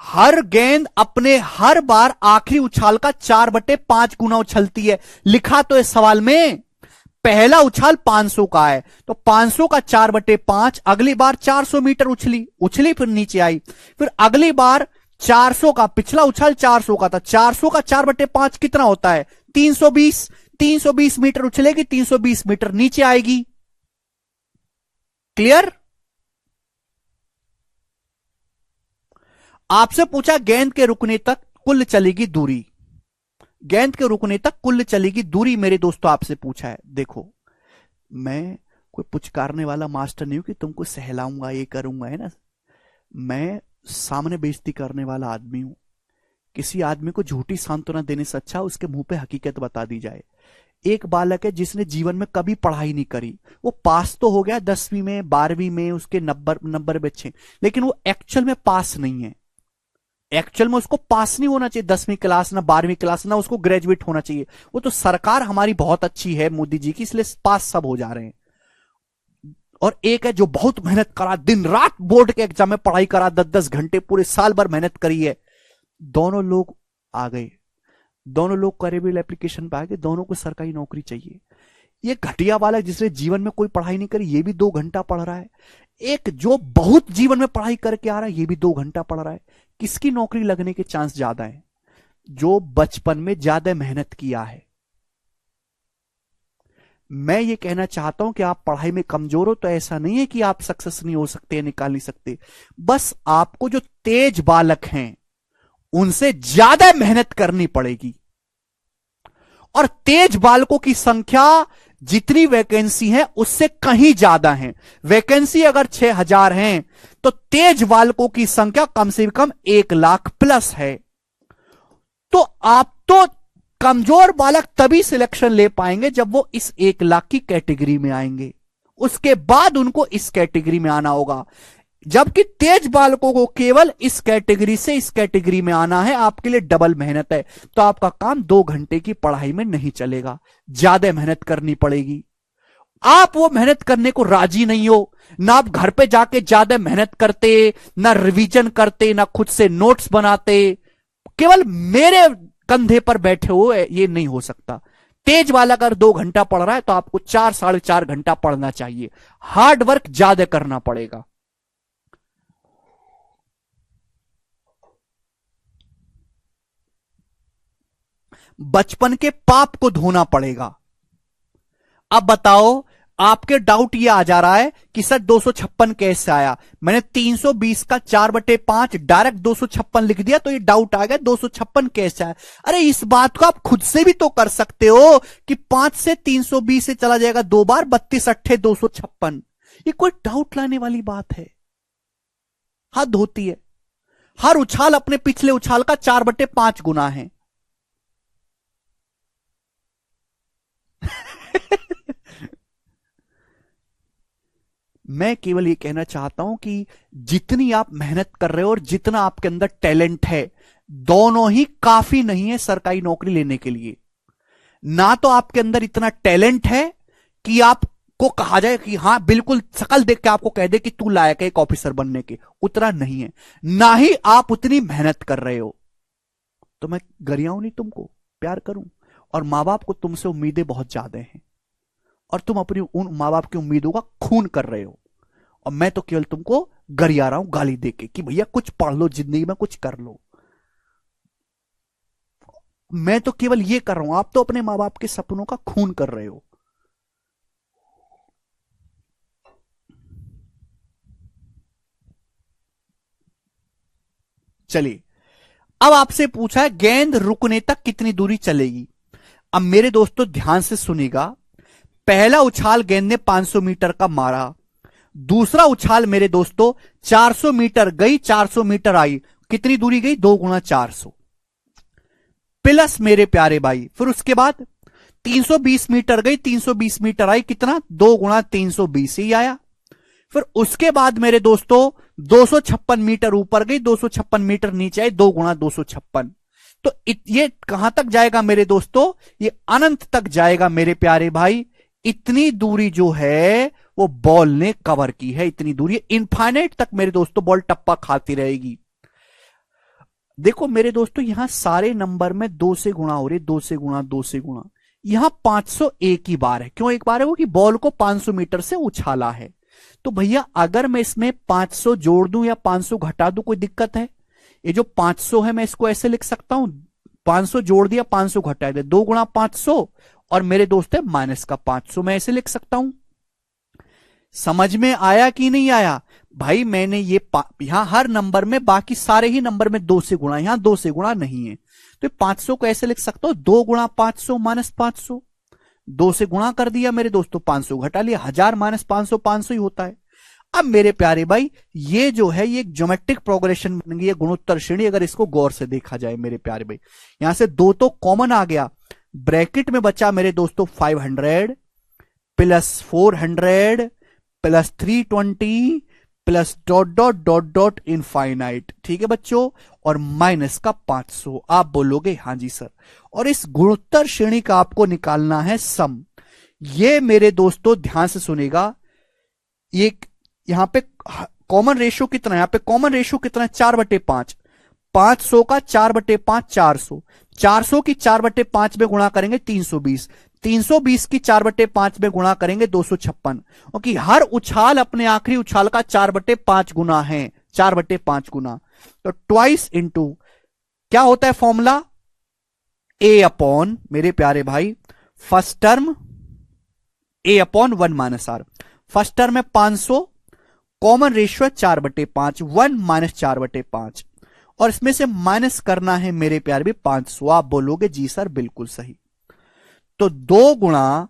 हर गेंद अपने हर बार आखिरी उछाल का 4/5 गुना उछलती है। लिखा तो इस सवाल में पहला उछाल 500 का है, तो 500 का 4/5, अगली बार 400 मीटर उछली, फिर नीचे आई। फिर अगली बार 400 का, पिछला उछाल 400 का था, 400 का 4/5 कितना होता है? 320। 320 मीटर उछलेगी, 320 मीटर नीचे आएगी। क्लियर? आपसे पूछा गेंद के रुकने तक कुल चलेगी दूरी, गेंद के रुकने तक कुल चलेगी दूरी मेरे दोस्तों आपसे पूछा है। देखो, मैं कोई पुचकारने वाला मास्टर नहीं हूं कि तुमको सहलाऊंगा, ये करूंगा, है ना। मैं सामने बेइज्जती करने वाला आदमी हूं। किसी आदमी को झूठी सांत्वना देने से अच्छा उसके मुंह पे हकीकत बता दी जाए। एक बालक है जिसने जीवन में कभी पढ़ाई नहीं करी, वो पास तो हो गया 10वीं में, 12वीं में, उसके नंबर भी अच्छे, लेकिन वो एक्चुअल में पास नहीं है। एक्चुअल में उसको पास नहीं होना चाहिए 10वीं क्लास, ना 12वीं क्लास, ना उसको ग्रेजुएट होना चाहिए। वो तो सरकार हमारी बहुत अच्छी है मोदी जी की, इसलिए पास सब हो जा रहे हैं। और एक है जो बहुत मेहनत करा, दिन रात बोर्ड के एग्जाम में पढ़ाई करा, 10-10 घंटे पूरे साल भर मेहनत करी है। दोनों लोग आ गए, दोनों लोग करेबल एप्लीकेशन पे आ गए, दोनों को सरकारी नौकरी चाहिए। ये घटिया वाला जिसने जीवन में कोई पढ़ाई नहीं करी, ये भी 2 घंटा पढ़ रहा है। एक जो बहुत जीवन में पढ़ाई करके आ रहा है, ये भी 2 घंटा पढ़ रहा है। किसकी नौकरी लगने के चांस ज्यादा है? जो बचपन में ज्यादा मेहनत किया है। मैं ये कहना चाहता हूं कि आप पढ़ाई में कमजोर हो तो ऐसा नहीं है कि आप सक्सेस नहीं हो सकते, निकाल नहीं सकते। बस आपको जो तेज बालक हैं उनसे ज्यादा मेहनत करनी पड़ेगी। और तेज बालकों की संख्या जितनी वैकेंसी है उससे कहीं ज्यादा है। वैकेंसी अगर 6000 है तो तेज बालकों की संख्या कम से कम 1,00,000 प्लस है। तो आप तो कमजोर बालक तभी सिलेक्शन ले पाएंगे जब वो इस 1,00,000 की कैटेगरी में आएंगे, उसके बाद उनको इस कैटेगरी में आना होगा। जबकि तेज बालकों को केवल इस कैटेगरी से इस कैटेगरी में आना है, आपके लिए डबल मेहनत है। तो आपका काम 2 घंटे की पढ़ाई में नहीं चलेगा, ज्यादा मेहनत करनी पड़ेगी। आप वो मेहनत करने को राजी नहीं हो, ना आप घर पे जाके ज्यादा मेहनत करते, ना रिवीजन करते, ना खुद से नोट्स बनाते, केवल मेरे कंधे पर बैठे हो, ये नहीं हो सकता। तेज वाला अगर 2 घंटा पढ़ रहा है तो आपको 4 साढ़े 4 घंटा पढ़ना चाहिए। हार्ड वर्क ज्यादा करना पड़ेगा। बचपन के पाप को धोना पड़ेगा। अब बताओ, आपके डाउट ये आ जा रहा है कि सर 256 कैसे आया? मैंने 320 का 4/5 डायरेक्ट 256 लिख दिया, तो ये डाउट आ गया 256 कैसे आया। अरे इस बात को आप खुद से भी तो कर सकते हो कि 5 से 320 से चला जाएगा 2 बार, 32 अट्ठे 256। ये कोई डाउट लाने वाली बात है? हद होती है। हर उछाल अपने पिछले उछाल का 4/5 गुना है। मैं केवल ये कहना चाहता हूं कि जितनी आप मेहनत कर रहे हो और जितना आपके अंदर टैलेंट है, दोनों ही काफी नहीं है सरकारी नौकरी लेने के लिए। ना तो आपके अंदर इतना टैलेंट है कि आपको कहा जाए कि हां बिल्कुल शकल देख के आपको कह दे कि तू लायक है एक ऑफिसर बनने के, उतना नहीं है। ना ही आप उतनी मेहनत कर रहे हो। तो मैं गरियाऊं नहीं, तुमको प्यार करूं, और मां बाप को तुमसे उम्मीदें बहुत ज्यादा हैं, और तुम अपनी उन मां बाप की उम्मीदों का खून कर रहे हो। और मैं तो केवल तुमको गरिया रहा हूं गाली देके कि भैया कुछ पढ़ लो, जिंदगी में कुछ कर लो। मैं तो केवल ये कर रहा हूं, आप तो अपने मां बाप के सपनों का खून कर रहे हो। चलिए, अब आपसे पूछा है गेंद रुकने तक कितनी दूरी चलेगी। अब मेरे दोस्तों ध्यान से सुनिएगा। पहला उछाल गेंद ने 500 मीटर का मारा, दूसरा उछाल मेरे दोस्तों 400 मीटर गई, 400 मीटर आई, कितनी दूरी गई? 2 गुणा 400 प्लस मेरे प्यारे भाई। फिर उसके बाद 320 मीटर गई, 320 मीटर आई, कितना? 2 गुणा 320 ही आया। फिर उसके बाद मेरे दोस्तों 256 मीटर ऊपर गई, 256 मीटर नीचे आई, 2 गुणा 256। तो ये कहां तक जाएगा मेरे दोस्तों? ये अनंत तक जाएगा मेरे प्यारे भाई। इतनी दूरी जो है वो बॉल ने कवर की है, इतनी दूरी इनफाइनाइट तक मेरे दोस्तों बॉल टप्पा खाती रहेगी। देखो मेरे दोस्तों, यहां सारे नंबर में 2 से गुणा हो रही, 2 से गुणा, 2 से गुणा। यहां 500 एक ही बार है। क्यों एक बार है? वो कि बॉल को 500 मीटर से उछाला है। तो भैया अगर मैं इसमें 500 जोड़ दूं या 500 घटा दूं, कोई दिक्कत है? ये जो 500 है मैं इसको ऐसे लिख सकता हूं, 500 जोड़ दिया, 500 घटा दिया, 2 गुणा 500, और मेरे दोस्त है माइनस का 500, मैं ऐसे लिख सकता हूं। समझ में आया कि नहीं आया भाई? मैंने ये यहां हर नंबर में, बाकी सारे ही नंबर में 2 से गुणा, यहां 2 से गुणा नहीं है। तो 500 को ऐसे लिख सकता हूं, 2 गुणा 500 माइनस 500, 2 से गुणा कर दिया मेरे दोस्तों, 500 घटा लिया, 1000 माइनस 500 500 ही होता है। अब मेरे प्यारे भाई, ये जो है ये एक ज्योमेट्रिक प्रोग्रेशन बन गई है, गुणोत्तर श्रेणी, अगर इसको गौर से देखा जाए मेरे प्यारे भाई। यहां से 2 तो कॉमन आ गया, ब्रैकेट में बचा मेरे दोस्तों 500 plus 400 plus 320 plus dot dot dot dot infinite. ठीक है बच्चों, और माइनस का 500। आप बोलोगे हाँ जी सर, और इस गुणोत्तर श्रेणी का आपको निकालना है सम। ये मेरे दोस्तों ध्यान से सुनेगा, ये यहां पे कॉमन रेशियो कितना है? यहां पे कॉमन रेशियो कितना है? 4/5। 500 का 4/5 400, 400 की 4/5 में गुणा करेंगे 320, 320 की 4/5 में गुणा करेंगे 256, क्योंकि हर उछाल अपने आखिरी उछाल का 4/5 गुना है, 4/5 गुना। तो ट्वाइस इंटू क्या होता है फॉर्मूला? ए अपॉन मेरे प्यारे भाई first term a upon 1 minus r. First term है 500, कॉमन रेशियो है 4/5, 1 माइनस 4/5, और इसमें से माइनस करना है मेरे प्यारे भी 500। आप बोलोगे जी सर बिल्कुल सही। तो 2 गुणा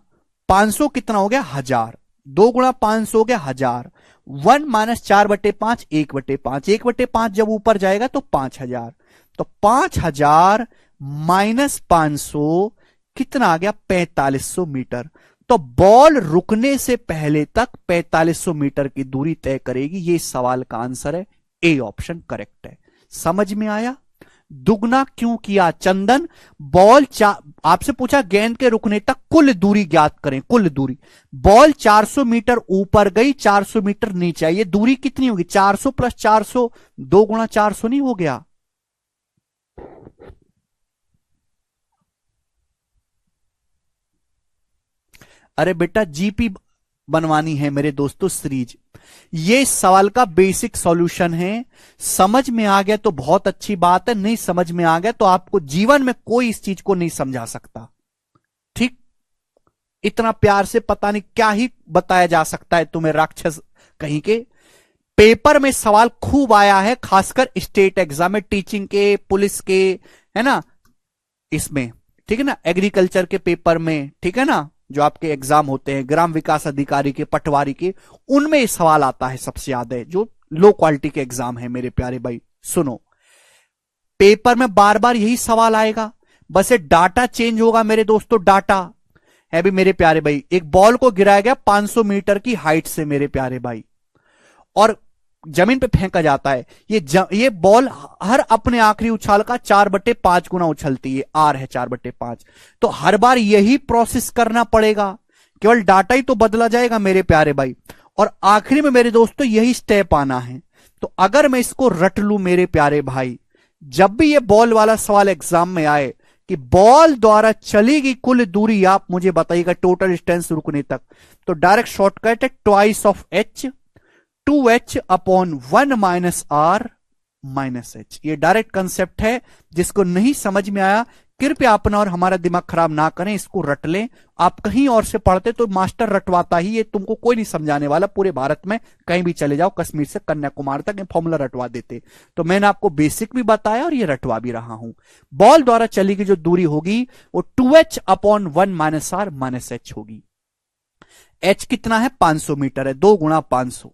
500 कितना हो गया 1000। 2 गुणा 500 हो गया 1000। 1 - 4/5 1/5। 1/5 जब ऊपर जाएगा तो 5000। तो 5000 -500 कितना आ गया 4500 मीटर। तो बॉल रुकने से पहले तक 4500 मीटर की दूरी तय करेगी। ये इस सवाल का आंसर है। ए ऑप्शन करेक्ट है। समझ में आया? दुगना क्यों किया चंदन? बॉल आपसे पूछा गेंद के रुकने तक कुल दूरी ज्ञात करें। कुल दूरी, बॉल 400 मीटर ऊपर गई, 400 मीटर नीचे आई, ये दूरी कितनी होगी? 400 + 400, 2 × 400 नहीं हो गया? अरे बेटा जीपी बनवानी है मेरे दोस्तों सीरीज। ये इस सवाल का बेसिक सॉल्यूशन है। समझ में आ गया तो बहुत अच्छी बात है, नहीं समझ में आ गया तो आपको जीवन में कोई इस चीज को नहीं समझा सकता। ठीक, इतना प्यार से पता नहीं क्या ही बताया जा सकता है तुम्हें, राक्षस कहीं के। पेपर में सवाल खूब आया है, खासकर स्टेट एग्जाम में, टीचिंग के, पुलिस के, है ना, इसमें, ठीक है ना, एग्रीकल्चर के पेपर में, ठीक है ना, जो आपके एग्जाम होते हैं ग्राम विकास अधिकारी के, पटवारी के, उनमें ये सवाल आता है सबसे ज्यादा, जो लो क्वालिटी के एग्जाम है मेरे प्यारे भाई। सुनो, पेपर में बार बार यही सवाल आएगा, बस ये डाटा चेंज होगा मेरे दोस्तों। डाटा है भी मेरे प्यारे भाई, एक बॉल को गिराया गया 500 मीटर की हाइट से मेरे प्यारे भाई, और जमीन पे फेंका जाता है। ये बॉल हर अपने आखिरी उछाल का 4/5 गुना उछलती है। आर है 4/5। तो हर बार यही प्रोसेस करना पड़ेगा, केवल डाटा ही तो बदला जाएगा मेरे प्यारे भाई। और आखिरी में मेरे दोस्तों यही स्टेप आना है। तो अगर मैं इसको रट लूं मेरे प्यारे भाई, जब भी ये बॉल वाला सवाल एग्जाम में आए कि बॉल द्वारा चली गई कुल दूरी आप मुझे बताइएगा, टोटल डिस्टेंस रुकने तक, तो डायरेक्ट शॉर्टकट है twice of H, 2h/1 - r - h। ये डायरेक्ट कंसेप्ट है। जिसको नहीं समझ में आया कृपया अपना और हमारा दिमाग खराब ना करें, इसको रट लें। आप कहीं और से पढ़ते तो मास्टर रटवाता ही, ये तुमको कोई नहीं समझाने वाला। पूरे भारत में कहीं भी चले जाओ, कश्मीर से कन्याकुमारी तक ये फॉर्मूला रटवा देते। तो मैंने आपको बेसिक भी बताया और ये रटवा भी रहा हूं। बॉल द्वारा चली गई जो दूरी होगी वो 2h/1 - r - h होगी। h कितना है 500 मीटर है, 2 × 500।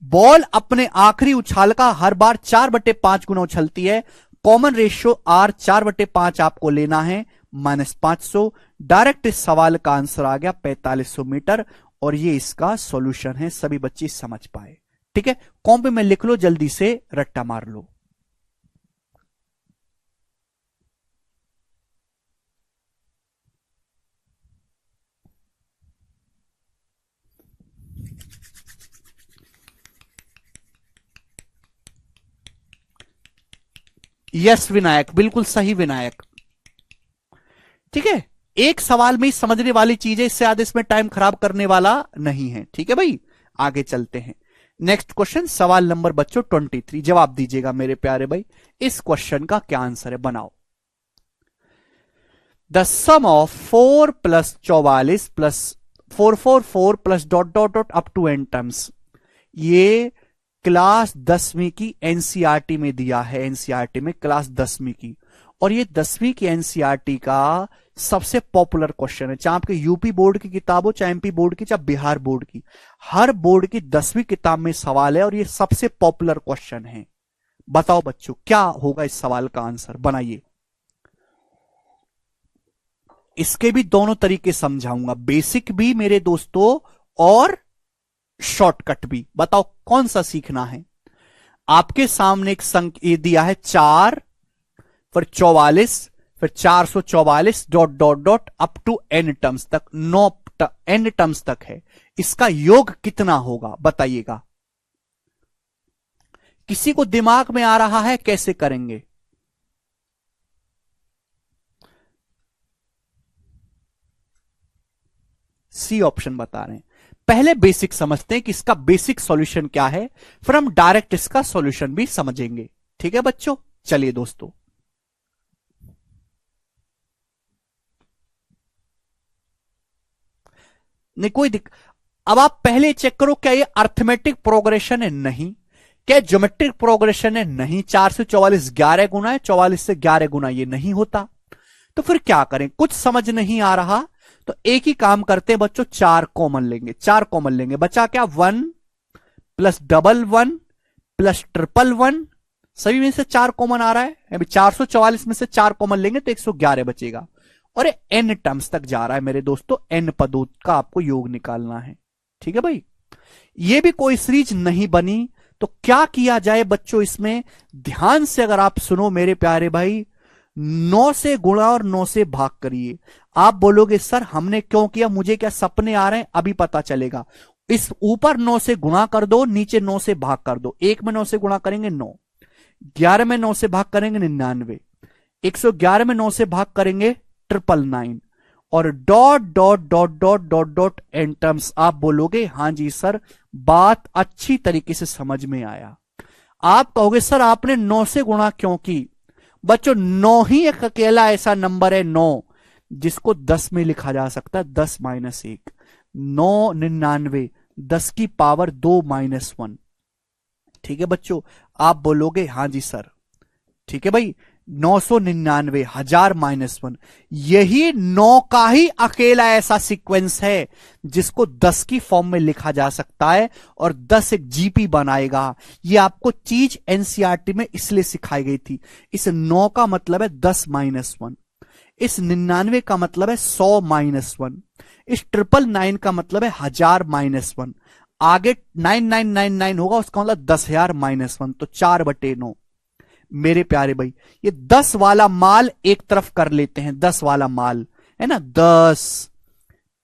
बॉल अपने आखिरी उछाल का हर बार 4/5 गुना उछलती है। कॉमन रेशियो r 4/5 आपको लेना है, -500। डायरेक्ट इस सवाल का आंसर आ गया 4500 मीटर, और ये इसका सॉल्यूशन है। सभी बच्चे समझ पाए? ठीक है, कॉपी में लिख लो, जल्दी से रट्टा मार लो। यस विनायक, बिल्कुल सही विनायक। ठीक है, एक सवाल में ही समझने वाली चीज है, इससे ज्यादा इसमें टाइम खराब करने वाला नहीं है। ठीक है भाई, आगे चलते हैं। नेक्स्ट क्वेश्चन, सवाल नंबर बच्चों 23। जवाब दीजिएगा मेरे प्यारे भाई, इस क्वेश्चन का क्या आंसर है, बनाओ। The sum of 4 + 44 + 444 + ... up to n terms. ये क्लास 10वीं की एनसीईआरटी में दिया है, एनसीईआरटी में क्लास 10वीं की। और ये 10वीं की एनसीईआरटी का सबसे पॉपुलर क्वेश्चन है, चाहे आपके यूपी बोर्ड की किताब हो, चाहे एमपी बोर्ड की, चाहे बिहार बोर्ड की, हर बोर्ड की 10वीं किताब में सवाल है और ये सबसे पॉपुलर क्वेश्चन है। बताओ बच्चों क्या होगा इस सवाल का आंसर, बनाइए। इसके भी दोनों तरीके समझाऊंगा, बेसिक भी मेरे दोस्तों और शॉर्टकट भी। बताओ कौन सा सीखना है। आपके सामने एक संख्या दिया है 4, फिर 44, फिर 444 ... अप टू n टर्म्स तक, 9 n टर्म्स तक है। इसका योग कितना होगा बताइएगा। किसी को दिमाग में आ रहा है कैसे करेंगे? सी ऑप्शन बता रहे हैं। पहले बेसिक समझते हैं कि इसका बेसिक सॉल्यूशन क्या है, फिर हम डायरेक्ट इसका सॉल्यूशन भी समझेंगे। ठीक है बच्चों, चलिए दोस्तों। नहीं कोई दिक्कत। अब आप पहले चेक करो क्या ये अर्थमेटिक प्रोग्रेशन है, नहीं। क्या ज्योमेट्रिक प्रोग्रेशन है? नहीं। 444 11 गुना है, 44 से 11 गुना ये नहीं होता। तो फिर क्या करें? कुछ समझ नहीं आ रहा तो एक ही काम करते हैं बच्चों, 4 कॉमन लेंगे। 4 कॉमन लेंगे, बचा क्या? 1 प्लस डबल 1 प्लस ट्रिपल 1, सभी में से 4 कॉमन आ रहा है। अभी 444 में से 4 कॉमन लेंगे तो 111 बचेगा। और एन टर्म्स तक जा रहा है मेरे दोस्तों, एन पदों का आपको योग निकालना है। ठीक है भाई, ये भी कोई सीरीज नहीं बनी तो क्या किया जाए बच्चों? इसमें ध्यान से अगर आप सुनो मेरे प्यारे भाई, 9 से गुणा और 9 से भाग करिए। आप बोलोगे सर हमने क्यों किया, मुझे क्या सपने आ रहे हैं? अभी पता चलेगा। इस ऊपर 9 से गुणा कर दो, नीचे 9 से भाग कर दो। 1 में 9 से गुणा करेंगे 9, 11 में 9 से भाग करेंगे 99, 111 में 9 से भाग करेंगे 999, और dot dot dot dot dot dot n terms. आप बोलोगे हां जी सर, बात अच्छी तरीके से समझ में आया। आप कहोगे सर आपने 9 से गुणा क्यों की? बच्चों 9 ही एक अकेला ऐसा नंबर है 9 जिसको 10 में लिखा जा सकता है। 10 माइनस 1, 9 99, 10 की पावर 2 माइनस 1। ठीक है बच्चों, आप बोलोगे हां जी सर। ठीक है भाई, 999 1000 माइनस 1, यही 9 का ही अकेला ऐसा सीक्वेंस है जिसको 10 की फॉर्म में लिखा जा सकता है, और 10 एक जीपी बनाएगा। ये आपको चीज एनसीईआरटी में इसलिए सिखाई गई थी। इस 9 का मतलब है 10 माइनस 1, इस 99 का मतलब है 100 माइनस 1, इस 999 का मतलब है 1000 माइनस 1, आगे 9999 होगा, उसका मतलब 10,000 माइनस 1, तो 4/9। मेरे प्यारे भाई, ये 10 वाला माल एक तरफ कर लेते हैं। 10 वाला माल है ना, 10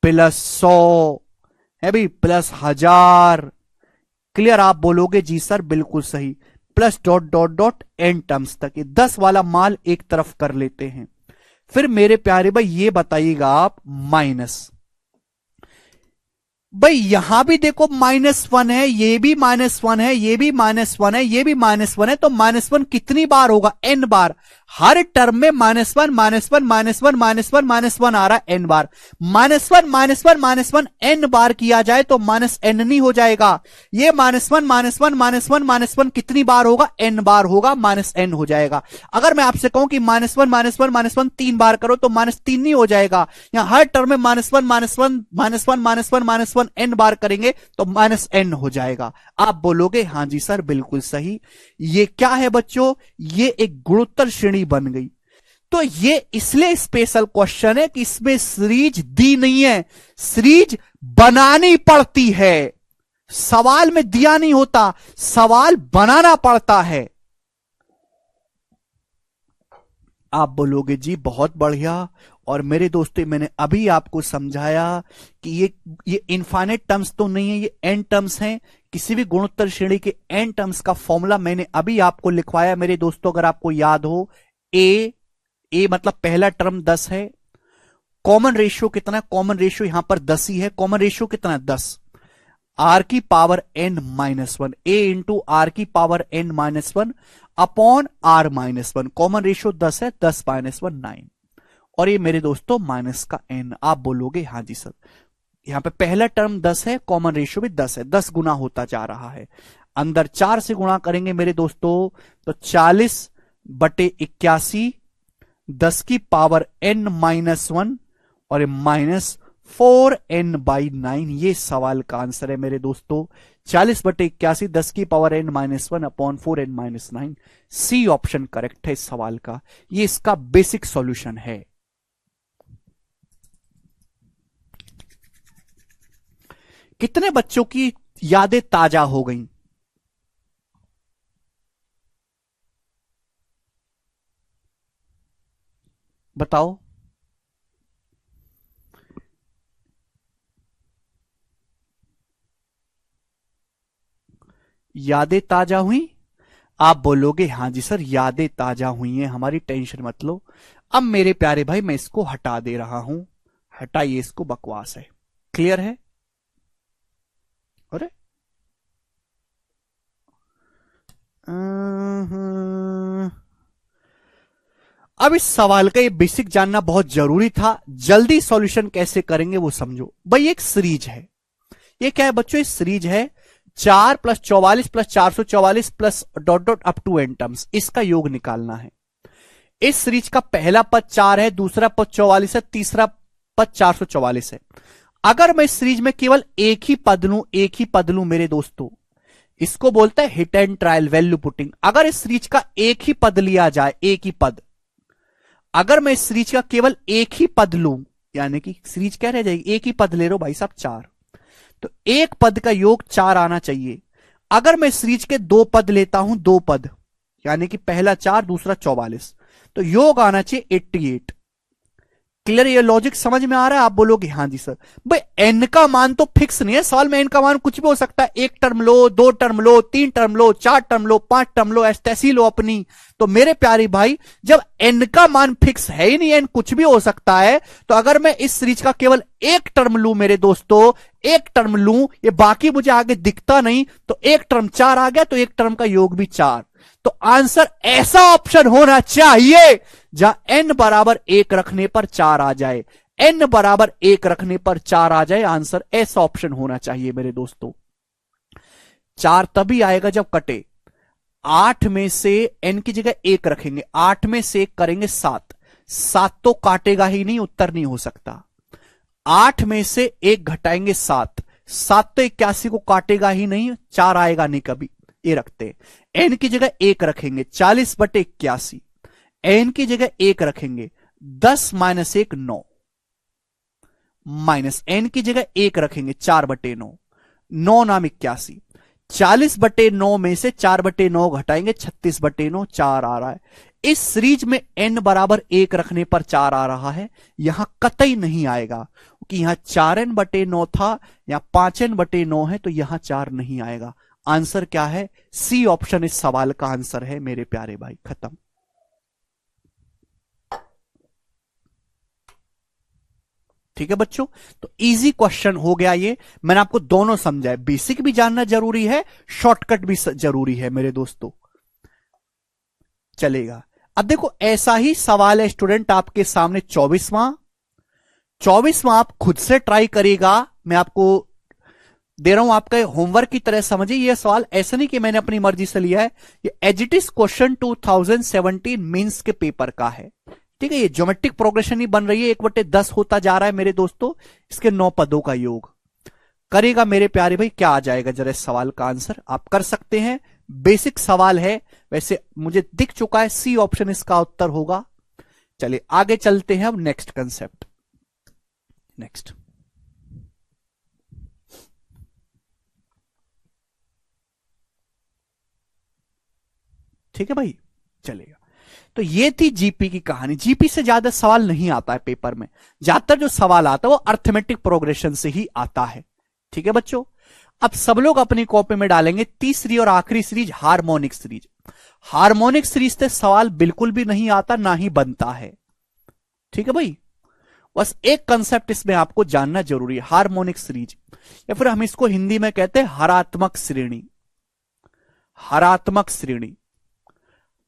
प्लस 100 है भाई, प्लस 1000। क्लियर? आप बोलोगे जी सर बिल्कुल सही, plus dot dot dot n terms तक। ये 10 वाला माल एक तरफ कर लेते हैं। फिर मेरे प्यारे भाई ये बताइएगा आप, माइनस भाई यहां भी देखो -1 है, ये भी -1 है, ये भी -1 है, ये भी -1 है, तो -1 कितनी बार होगा? n बार। हर टर्म में -1 -1 -1 -1 आ रहा है n बार। -1 -1 -1 n बार किया जाए तो -n नहीं हो जाएगा। ये -1 -1 -1 -1 कितनी बार होगा? n बार होगा, -n हो जाएगा। अगर मैं आपसे कहूं कि -1 -1 -1 3 बार करो तो -3 नहीं हो जाएगा। यहां हर टर्म में -1 -1 -1 -1 n बार करेंगे तो -n हो जाएगा। आप बोलोगे हां जी सर बिल्कुल सही। ये क्या है बच्चों? ये एक गुणोत्तर श्रेणी बन गई। तो ये इसलिए स्पेशल क्वेश्चन है कि इसमें सीरीज दी नहीं है, सीरीज बनानी पड़ती है। सवाल में दिया नहीं होता, सवाल बनाना पड़ता है। आप बोलोगे जी बहुत बढ़िया। और मेरे दोस्तों मैंने अभी आपको समझाया कि ये इनफाइनाइट टर्म्स तो नहीं है, ये एन टर्म्स हैं। किसी भी गुणोत्तर श्रेणी के एन टर्म्स का फॉर्मूला मैंने अभी आपको लिखवाया मेरे दोस्तों, अगर आपको याद हो। ए मतलब पहला टर्म 10 है। कॉमन रेशियो कितना है? कॉमन रेशियो यहां पर 10 ही है। कॉमन रेशियो कितना है? 10। आर की power n -1, A into R की power n -1 upon r -1। Common ratio 10 है, 10 -1 9। और ये मेरे दोस्तों माइनस का n। आप बोलोगे हां जी सर, यहां पे पहला टर्म 10 है, कॉमन रेशियो भी 10 है, 10 गुना होता जा रहा है। अंदर 4 से गुणा करेंगे मेरे दोस्तों तो 40/81, 10 की पावर n -1 और -4n/9। ये सवाल का आंसर है मेरे दोस्तों, 40/81, 10 की पावर n -1 अपॉन 4n-9। सी ऑप्शन करेक्ट है इस सवाल का। ये इसका बेसिक सॉल्यूशन है। कितने बच्चों की यादें ताजा हो गई? बताओ। यादें ताजा हुई? आप बोलोगे हां जी सर यादें ताजा हुई हैं हमारी, टेंशन मत लो। अब मेरे प्यारे भाई मैं इसको हटा दे रहा हूं, हटाइए इसको, बकवास है। क्लियर है? अरे अब इस सवाल का ये बेसिक जानना बहुत जरूरी था। जल्दी सॉल्यूशन कैसे करेंगे वो समझो। भाई एक सीरीज है, ये क्या है बच्चों? इस सीरीज है 4 plus 44 plus 444 plus dot dot up to n terms, इसका योग निकालना है। इस सीरीज का पहला पद 4 है, दूसरा पद 44 है, तीसरा पद 444 है। अगर मैं इस सीरीज में केवल एक ही पद लूं मेरे दोस्तों, इसको बोलते हैं hit and trial value putting. अगर इस सीरीज का एक ही पद लिया जाए, एक ही पद, अगर मैं इस सीरीज का केवल एक ही पद लूं, यानी कि सीरीज क्या रह जाएगी, एक ही पद ले रहा हूं भाई साहब 4, तो एक पद का योग 4 आना चाहिए। अगर मैं सीरीज के 2 पद लेता हूं, 2 पद, यानी कि पहला 4 दूसरा 44, तो योग आना चाहिए 88। क्लियर? ये लॉजिक समझ में आ रहा है? आप बोलोगे हाँ जी सर। भाई एन का मान तो फिक्स नहीं है, सवाल में एन का मान कुछ भी हो सकता है। 1 टर्म लो, 2 टर्म लो, 3 टर्म लो, 4 टर्म लो, 5 टर्म लो, ऐसी लो अपनी। तो मेरे प्यारे भाई, जब एन का मान फिक्स है ही नहीं, एन कुछ भी हो सकता है, तो अगर मैं इस सीरीज का केवल एक टर्म लूं मेरे दोस्तों, एक टर्म लूं, ये बाकी मुझे आगे दिखता नहीं, तो एक टर्म 4 आ गया, तो एक टर्म का योग भी 4। तो आंसर ऐसा ऑप्शन होना चाहिए जहां n बराबर 1 रखने पर 4 आ जाए, n बराबर 1 रखने पर 4 आ जाए। आंसर ऐसा ऑप्शन होना चाहिए मेरे दोस्तों। 4 तभी आएगा जब कटे। 8 में से n की जगह 1 रखेंगे, 8 में से 1 करेंगे 7, 7 तो काटेगा ही नहीं, उत्तर नहीं हो सकता। 8 में से 1 घटाएंगे 7, 7 तो 81 को काटेगा ही नहीं, 4 आएगा नहीं कभी। ये रखते हैं। n की जगह 1 रखेंगे, 40/81। n की जगह 1 रखेंगे, 10 - 1 9, माइनस n की जगह 1 रखेंगे, 4/9, 9 नाम 81। 40/9 में से 4/9 घटाएंगे, 36/9, 4 आ रहा है। इस सीरीज में n बराबर 1 रखने पर 4 आ रहा है, यहां कतई नहीं आएगा, क्योंकि यहां 4n/9 था, यहां 5n/9 है, तो यहां 4 नहीं आएगा। आंसर क्या है? सी ऑप्शन इस सवाल का आंसर है मेरे प्यारे भाई। खत्म। ठीक है बच्चों, तो इजी क्वेश्चन हो गया ये। मैंने आपको दोनों समझाया, बेसिक भी जानना जरूरी है, शॉर्टकट भी जरूरी है मेरे दोस्तों। चलेगा। अब देखो ऐसा ही सवाल है स्टूडेंट आपके सामने 24वां आप खुद से ट्राई करेगा। मैं आपको दे रहा हूं, आपका होमवर्क की तरह समझिए। यह सवाल ऐसा नहीं कि मैंने अपनी मर्जी से लिया है, ये as it is question 2017 means के पेपर का है। ठीक है, ये ज्योमेट्रिक प्रोग्रेशन ही बन रही है, 1/10 होता जा रहा है मेरे दोस्तों। इसके 9 पदों का योग करेगा मेरे प्यारे भाई। क्या आ जाएगा जरा इस सवाल का आंसर? आप कर सकते हैं, बेसिक सवाल है, वैसे मुझे दिख चुका है, सी ऑप्शन इसका उत्तर होगा। चलिए आगे चलते हैं अब नेक्स्ट कंसेप्ट। नेक्स्ट ठीक है भाई, चलेगा। तो ये थी जीपी की कहानी। जीपी से ज्यादा सवाल नहीं आता है पेपर में, ज्यादातर जो सवाल आता है वो अर्थमेटिक प्रोग्रेशन से ही आता है। ठीक है बच्चों, अब सब लोग अपनी कॉपी में डालेंगे तीसरी और आखिरी series, harmonic series. Harmonic series से सवाल बिल्कुल भी नहीं आता, ना ही बनता है। ठीक है भाई, बस एक कंसेप्ट इसमें आपको जानना जरूरी है, हार्मोनिक सीरीज, या फिर हम इसको हिंदी में कहते हैं हरात्मक श्रेणी। हरात्मक श्रेणी,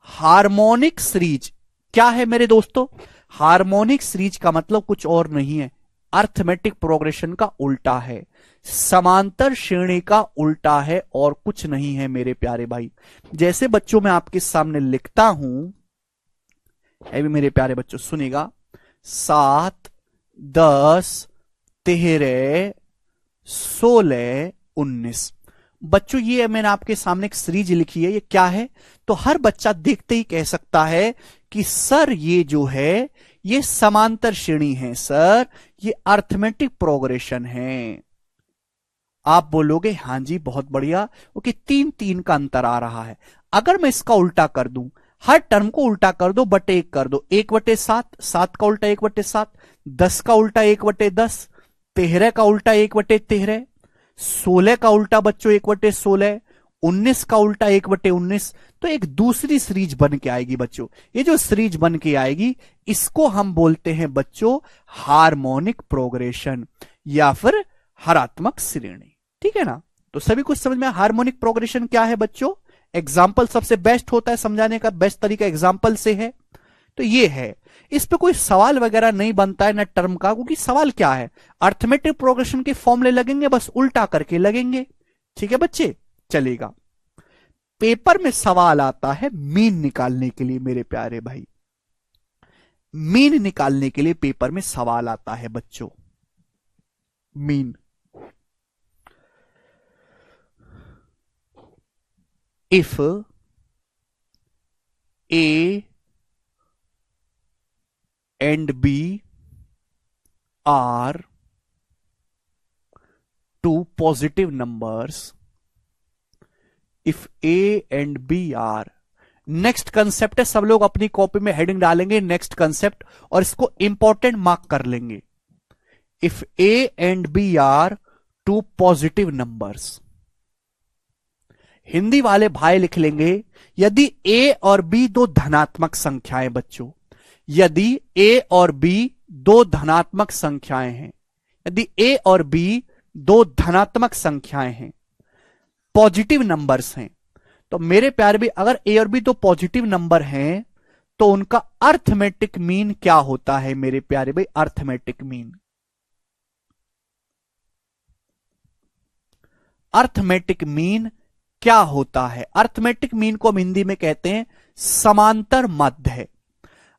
हार्मोनिक सीरीज क्या है मेरे दोस्तों? हार्मोनिक सीरीज का मतलब कुछ और नहीं है, अर्थमेटिक प्रोग्रेशन का उल्टा है, समांतर श्रेणी का उल्टा है, और कुछ नहीं है मेरे प्यारे भाई। जैसे बच्चों मैं आपके सामने लिखता हूं, अभी मेरे प्यारे बच्चों सुनिएगा, 7 10 13 16 19। बच्चों ये मैंने आपके सामने एक सीरीज लिखी है, ये क्या है? तो हर बच्चा देखते ही कह सकता है कि सर ये जो है ये समांतर श्रेणी है, सर ये अर्थमेटिक प्रोग्रेशन है। आप बोलोगे हाँ जी बहुत बढ़िया, क्योंकि 3 का अंतर आ रहा है। अगर मैं इसका उल्टा कर दूं, हर टर्म को उल्टा कर दो, बटे 1 कर दो, 1/7, 7 का उल्टा 1/7, 10 का उल्टा 1/10, 13 का उल्टा 1/13, 16 का उल्टा बच्चों 1/16, 19 का उल्टा 1/19, तो एक दूसरी सीरीज बन के आएगी बच्चों। ये जो सीरीज बन के आएगी इसको हम बोलते हैं बच्चों हार्मोनिक प्रोग्रेशन या फिर हरात्मक श्रेणी। ठीक है ना? तो सभी कुछ समझ में, हार्मोनिक प्रोग्रेशन क्या है बच्चों? एग्जाम्पल सबसे बेस्ट होता है समझाने का, बेस्ट तरीका एग्जाम्पल से है। तो ये है, इस पे कोई सवाल वगैरह नहीं बनता है ना टर्म का, क्योंकि सवाल क्या है, अर्थमेटिक प्रोग्रेशन के फॉर्मूले लगेंगे, बस उल्टा करके लगेंगे। ठीक है बच्चे, चलेगा। पेपर में सवाल आता है मीन निकालने के लिए मेरे प्यारे भाई, मीन निकालने के लिए पेपर में सवाल आता है बच्चों, mean. If a and b are two positive numbers, if a and b are, next concept है, सब लोग अपनी कॉपी में हेडिंग डालेंगे नेक्स्ट कंसेप्ट और इसको इंपॉर्टेंट मार्क कर लेंगे। If a and b are two positive numbers, Hindi वाले भाई लिख लेंगे यदि ए और बी दो धनात्मक संख्याएं बच्चों, यदि ए और बी दो धनात्मक संख्याएं हैं, यदि ए और बी दो धनात्मक संख्याएं हैं, पॉजिटिव नंबर्स हैं, तो मेरे प्यारे भी अगर ए और बी दो पॉजिटिव नंबर हैं तो उनका अर्थमेटिक मीन क्या होता है मेरे प्यारे भाई, अर्थमेटिक मीन, अर्थमेटिक मीन क्या होता है? अर्थमेटिक मीन को हम हिंदी में कहते हैं समांतर माध्य।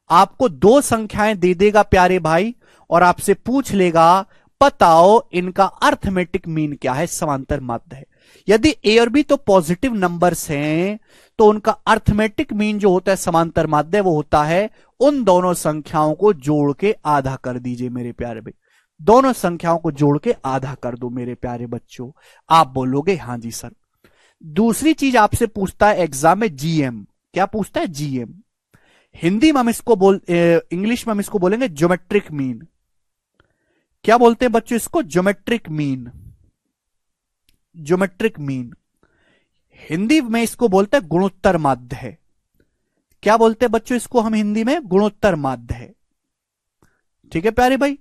आपको दो संख्याएं दे देगा प्यारे भाई और आपसे पूछ लेगा बताओ इनका अर्थमेटिक मीन क्या है, समांतर माध्य है। यदि ए और बी तो पॉजिटिव नंबर्स हैं तो उनका अर्थमेटिक मीन जो होता है समांतर माध्य, वो होता है उन दोनों संख्याओं को जोड़ के आधा कर दीजिए मेरे प्यारे भाई, दोनों संख्याओं को जोड़ के आधा कर दो मेरे प्यारे बच्चों। आप बोलोगे हां जी सर। दूसरी चीज आपसे पूछता है एग्जाम में जीएम, क्या पूछता है? जीएम। हिंदी में हम इसको इंग्लिश में हम इसको बोलेंगे ज्योमेट्रिक मीन। क्या बोलते हैं बच्चों इसको? Geometric mean, geometric mean. Hindi में इसको बोलते हैं गुणोत्तर माध्य है। क्या बोलते हैं बच्चों इसको हम हिंदी में? गुणोत्तर माध्य है। ठीक है प्यारे भाई,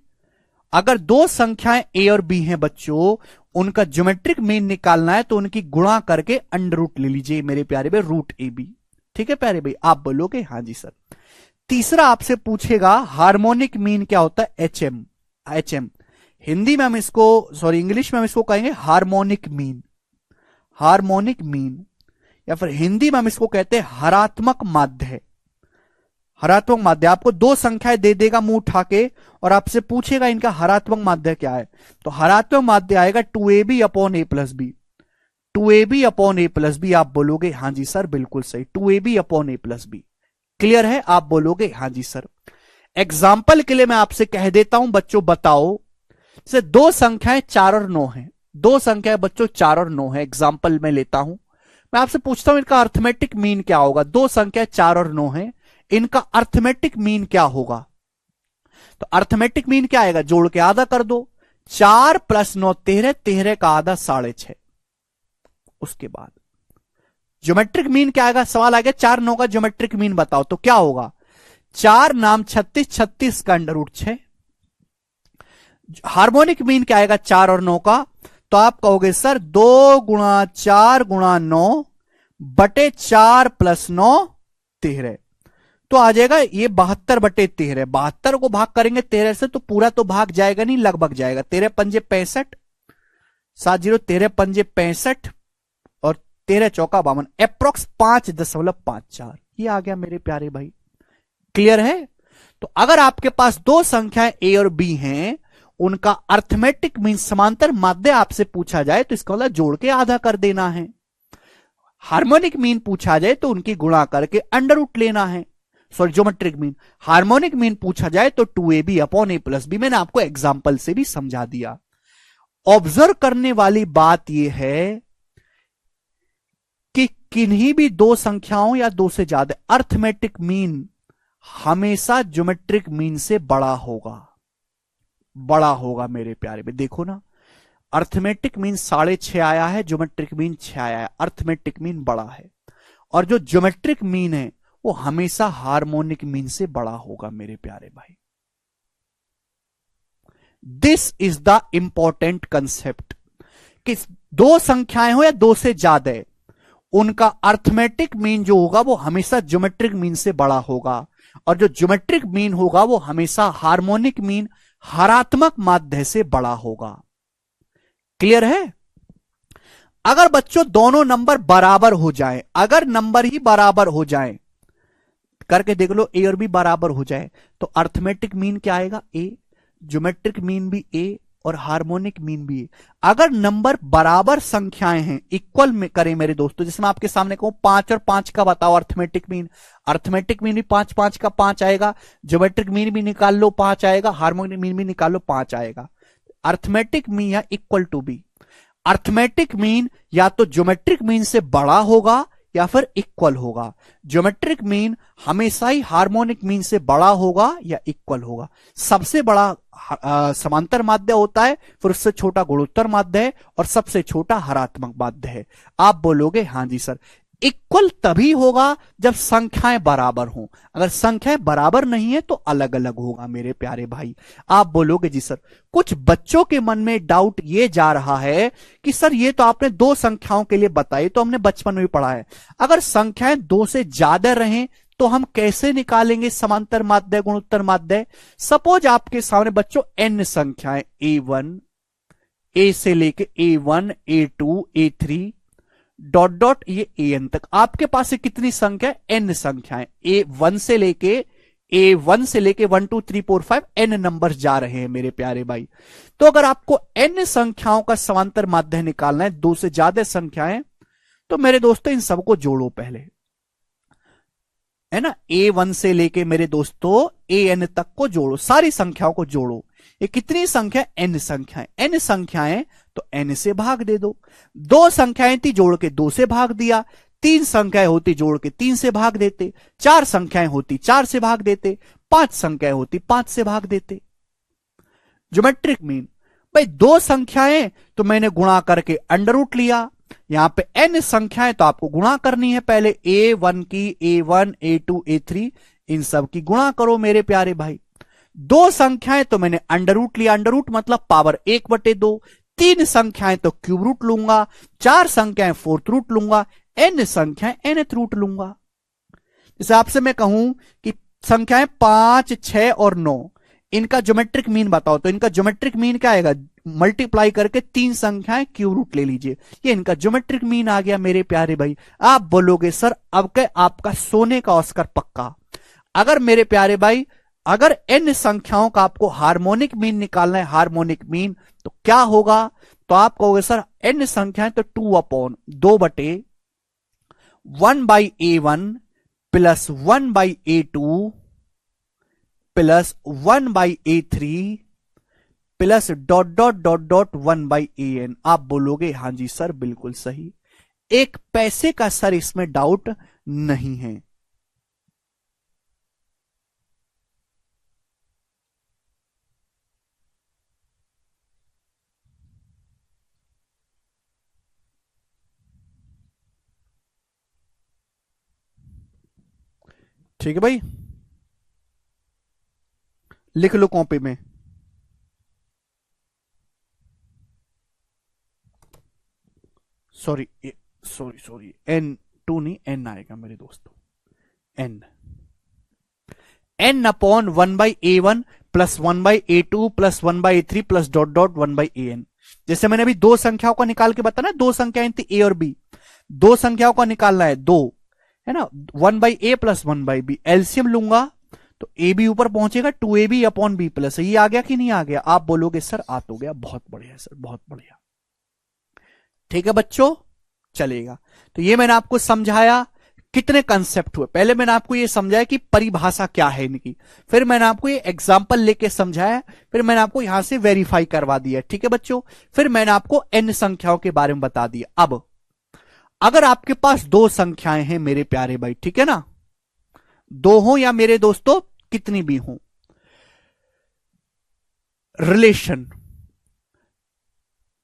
अगर दो संख्याएं ए और बी हैं बच्चों, उनका ज्योमेट्रिक मीन निकालना है तो उनकी गुणा करके अंडर रूट ले लीजिए मेरे प्यारे भाई, रूट ए बी। ठीक है प्यारे भाई, आप बोलोगे हां जी सर। तीसरा आपसे पूछेगा हार्मोनिक मीन क्या होता है? एचएम। एचएम हिंदी में हम इसको इंग्लिश में हम इसको कहेंगे हार्मोनिक मीन, हार्मोनिक मीन, या फिर हिंदी में हम इसको कहते हैं हरात्मक माध्य। हरात्मक माध्य आपको दो संख्याएं दे देगा मुंह उठा के और आपसे पूछेगा इनका हरात्मक माध्य क्या है, तो हरात्मक माध्य आएगा 2ab अपॉन ए प्लस बी, 2ab अपॉन ए प्लस बी। आप बोलोगे हां जी सर बिल्कुल सही, 2ab अपॉन ए प्लस बी। क्लियर है? आप बोलोगे हां जी सर। एग्जाम्पल के लिए मैं आपसे कह देता हूं बच्चों, बताओ जैसे दो संख्याएं 4 और 9 हैं, दो संख्याएं बच्चों 4 और 9 है, एग्जाम्पल में लेता हूं, मैं आपसे पूछता हूं इनका अर्थमेटिक मीन क्या होगा? दो संख्याएं 4 और 9 है, इनका अर्थमेटिक मीन क्या होगा? तो अर्थमेटिक मीन क्या आएगा? जोड़ के आधा कर दो, 4 + 9 13, 13 का आधा 6.5। उसके बाद ज्योमेट्रिक मीन क्या आएगा? सवाल आ गया 4 9 का ज्योमेट्रिक मीन बताओ, तो क्या होगा? 4 नाम 36, 36 का अंडर रूट 6। हार्मोनिक मीन क्या आएगा 4 और 9 का? तो आप कहोगे सर 2 गुणा 4 गुणा 9 बटे 4 + 9 13, तो आ जाएगा ये 72 बटे 13। 72 को भाग करेंगे 13 से तो पूरा तो भाग जाएगा नहीं, लगभग जाएगा। 13 पंजे 65, 70 13 पंजे 65 और 13 चौका 52, अप्रोक्स 5.54 ये आ गया मेरे प्यारे भाई। क्लियर है? तो अगर आपके पास दो संख्याएं ए और बी हैं, उनका अर्थमेटिक मीन समांतर माध्य आपसे पूछा जाए तो इसका मतलब जोड़ के आधा कर देना है। हार्मोनिक मीन पूछा जाए तो उनकी गुणा करके अंडर रूट लेना है। Sorry geometric mean. Harmonic mean पूछा जाए तो 2ab अपॉन ए प्लस बी। मैंने आपको एग्जाम्पल से भी समझा दिया। ऑब्जर्व करने वाली बात यह है कि किन्हीं भी दो संख्याओं या दो से ज्यादा अर्थमेटिक मीन हमेशा ज्योमेट्रिक मीन से बड़ा होगा, बड़ा होगा मेरे प्यारे में। देखो ना, अर्थमेटिक मीन 6.5 आया है, ज्योमेट्रिक मीन 6 आया है, अर्थमेटिक मीन बड़ा है। और जो ज्योमेट्रिक मीन है वो हमेशा हार्मोनिक मीन से बड़ा होगा मेरे प्यारे भाई। This is the important concept कि दो संख्याएं हो या दो से ज्यादा, उनका अर्थमेटिक मीन जो होगा वो हमेशा ज्योमेट्रिक मीन से बड़ा होगा, और जो ज्योमेट्रिक मीन होगा वो हमेशा हार्मोनिक मीन हरात्मक माध्य से बड़ा होगा। क्लियर है? अगर बच्चों दोनों नंबर बराबर हो जाए, अगर नंबर ही बराबर हो जाए, करके देख लो, ए और बी बराबर हो जाए, तो अर्थमेटिक मीन क्या आएगा? ए, ज्योमेट्रिक मीन भी ए और हार्मोनिक मीन भी ए। अगर नंबर बराबर संख्याएं हैं, इक्वल में करें मेरे दोस्तों, जैसे मैं आपके सामने कहूं 5 और 5 का बताओ अर्थमेटिक मीन, अर्थमेटिक मीन भी 5 5 का 5 आएगा, ज्योमेट्रिक मीन भी निकाल लो 5 आएगा, हार्मोनिक मीन भी निकाल लो 5 आएगा। अर्थमेटिक मीन या equal to b, arithmetic mean या तो ज्योमेट्रिक मीन से बड़ा होगा या फिर इक्वल होगा। ज्योमेट्रिक मीन हमेशा ही हार्मोनिक मीन से बड़ा होगा या इक्वल होगा। सबसे बड़ा समांतर माध्य होता है, फिर उससे छोटा गुणोत्तर माध्य है और सबसे छोटा हरात्मक माध्य है। आप बोलोगे हाँ जी सर, इक्वल तभी होगा जब संख्याएं बराबर हों, अगर संख्याएं बराबर नहीं है तो अलग अलग होगा मेरे प्यारे भाई। आप बोलोगे जी सर, कुछ बच्चों के मन में डाउट ये जा रहा है कि सर ये तो आपने दो संख्याओं के लिए बताई, तो हमने बचपन में भी पढ़ा है, अगर संख्याएं दो से ज्यादा रहें तो हम कैसे निकालेंगे समांतर माध्य गुणोत्तर माध्य? सपोज आपके सामने बच्चों n संख्याएं, a1 a से लेके a1 a2 a3 dot dot ये an तक, आपके पास से कितनी संख्या? n संख्याएं, a1 से लेके 1 2 3 4 5 n नंबर जा रहे हैं मेरे प्यारे भाई। तो अगर आपको n संख्याओं का समांतर माध्य निकालना है, दो से ज्यादा संख्याएं, तो मेरे दोस्तों इन सबको जोड़ो पहले, है ना, a1 से लेके मेरे दोस्तों an तक को जोड़ो, सारी संख्याओं को जोड़ो। ये कितनी संख्या? n संख्याएं, n संख्याएं तो n से भाग दे दो। दो संख्याएं थी, जोड़ के 2 से भाग दिया। तीन संख्याएं होती, जोड़ के 3 से भाग देते। चार संख्याएं होती, 4 से भाग देते। 5 संख्याएं होती, 5 से भाग देते। ज्योमेट्रिक मीन, भाई दो संख्याएं तो मैंने गुणा करके अंडर रूट लिया, यहां पे n संख्याएं तो आपको गुणा करनी है पहले, a1 की, a1 a2 a3 इन सब की गुणा करो मेरे प्यारे भाई। दो संख्याएं तो मैंने अंडर रूट लिया, अंडर रूट मतलब पावर 1/2। तीन संख्याएं तो क्यूब रूट लूंगा, चार संख्याएं फोर्थ रूट लूंगा, n संख्याएं nth रूट लूंगा। जैसे आपसे मैं कहूं कि संख्याएं 5 6 और 9, इनका ज्योमेट्रिक मीन बताओ, तो इनका ज्योमेट्रिक मीन क्या आएगा? मल्टीप्लाई करके तीन संख्याएं क्यूब रूट ले लीजिए, ये इनका ज्योमेट्रिक मीन आ गया मेरे प्यारे भाई। आप बोलोगे सर अब के आपका सोने का ऑस्कर पक्का। अगर मेरे प्यारे भाई, अगर n संख्याओं का आपको हार्मोनिक मीन निकालना है, हार्मोनिक मीन, तो क्या होगा? तो आप कहोगे सर n संख्याएं तो 2/1/a1 plus 1/a2 plus 1/a3 plus dot dot dot dot 1/an। आप बोलोगे हां जी सर बिल्कुल सही, एक पैसे का सर इसमें डाउट नहीं है। ठीक है भाई, लिख लो कॉपी में। सॉरी सॉरी सॉरी, n2 नहीं, n आएगा मेरे दोस्तों, n/1 1/a1 plus 1/a2 plus 1/a3 plus dot dot 1/an। जैसे मैंने अभी दो संख्याओं का निकाल के बताया ना, दो संख्याएं थी a और b, दो संख्याओं का निकालना है, दो है ना, 1/a प्लस 1/b, एलसीएम लूंगा तो ए बी ऊपर पहुंचेगा 2ab अपॉन बी प्लस। ये आ गया कि नहीं आ गया? आप बोलोगे सर आ तो गया, बहुत बढ़िया सर, बहुत बढ़िया। ठीक है बच्चों, चलेगा। तो ये मैंने आपको समझाया, कितने कंसेप्ट हुए। पहले मैंने आपको ये समझाया कि परिभाषा क्या है इनकी, फिर मैंने आपको ये एग्जांपल लेके समझाया, फिर मैंने आपको यहां से वेरीफाई करवा दिया। ठीक है बच्चों, फिर मैंने आपको n संख्याओं के बारे में बता दिया। अब अगर आपके पास दो संख्याएं हैं मेरे प्यारे भाई, ठीक है ना, दो हो या मेरे दोस्तों कितनी भी हो, relation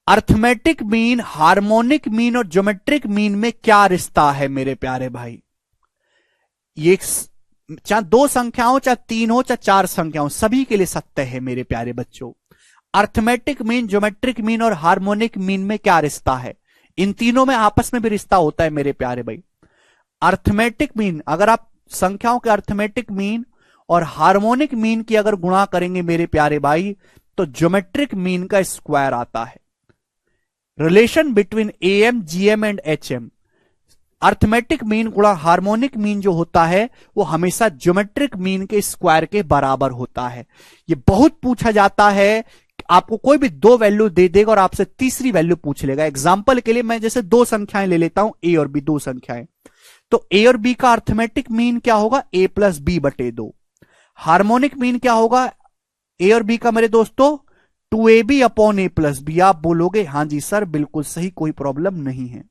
arithmetic mean, harmonic mean और ज्योमेट्रिक मीन में क्या रिश्ता है मेरे प्यारे भाई? ये चाहे दो संख्याओं, चाहे तीन हो, चाहे चार संख्याओं, सभी के लिए सत्य है मेरे प्यारे बच्चों। अर्थमेटिक मीन, ज्योमेट्रिक मीन और हार्मोनिक मीन में क्या रिश्ता है? इन तीनों में आपस में भी रिश्ता होता है मेरे प्यारे भाई। अर्थमेटिक मीन, अगर आप संख्याओं के अर्थमेटिक मीन और हार्मोनिक मीन की अगर गुणा करेंगे मेरे प्यारे भाई, तो ज्योमेट्रिक मीन का स्क्वायर आता है। Relation between M, GM and HM, arithmetic mean गुणा हार्मोनिक मीन जो होता है वो हमेशा ज्योमेट्रिक मीन के स्क्वायर के बराबर होता है। ये बहुत पूछा जाता है, आपको कोई भी दो वैल्यू दे देगा और आपसे तीसरी वैल्यू पूछ लेगा। एग्जांपल के लिए मैं जैसे दो संख्याएं ले लेता हूं, ए और बी, दो संख्याएं, तो ए और बी का अर्थमेटिक मीन क्या होगा, ए प्लस बी बटे 2। हार्मोनिक मीन क्या होगा ए और बी का मेरे दोस्तों, 2ab अपॉन ए प्लस बी। आप बोलोगे हां जी सर बिल्कुल सही, कोई प्रॉब्लम नहीं है,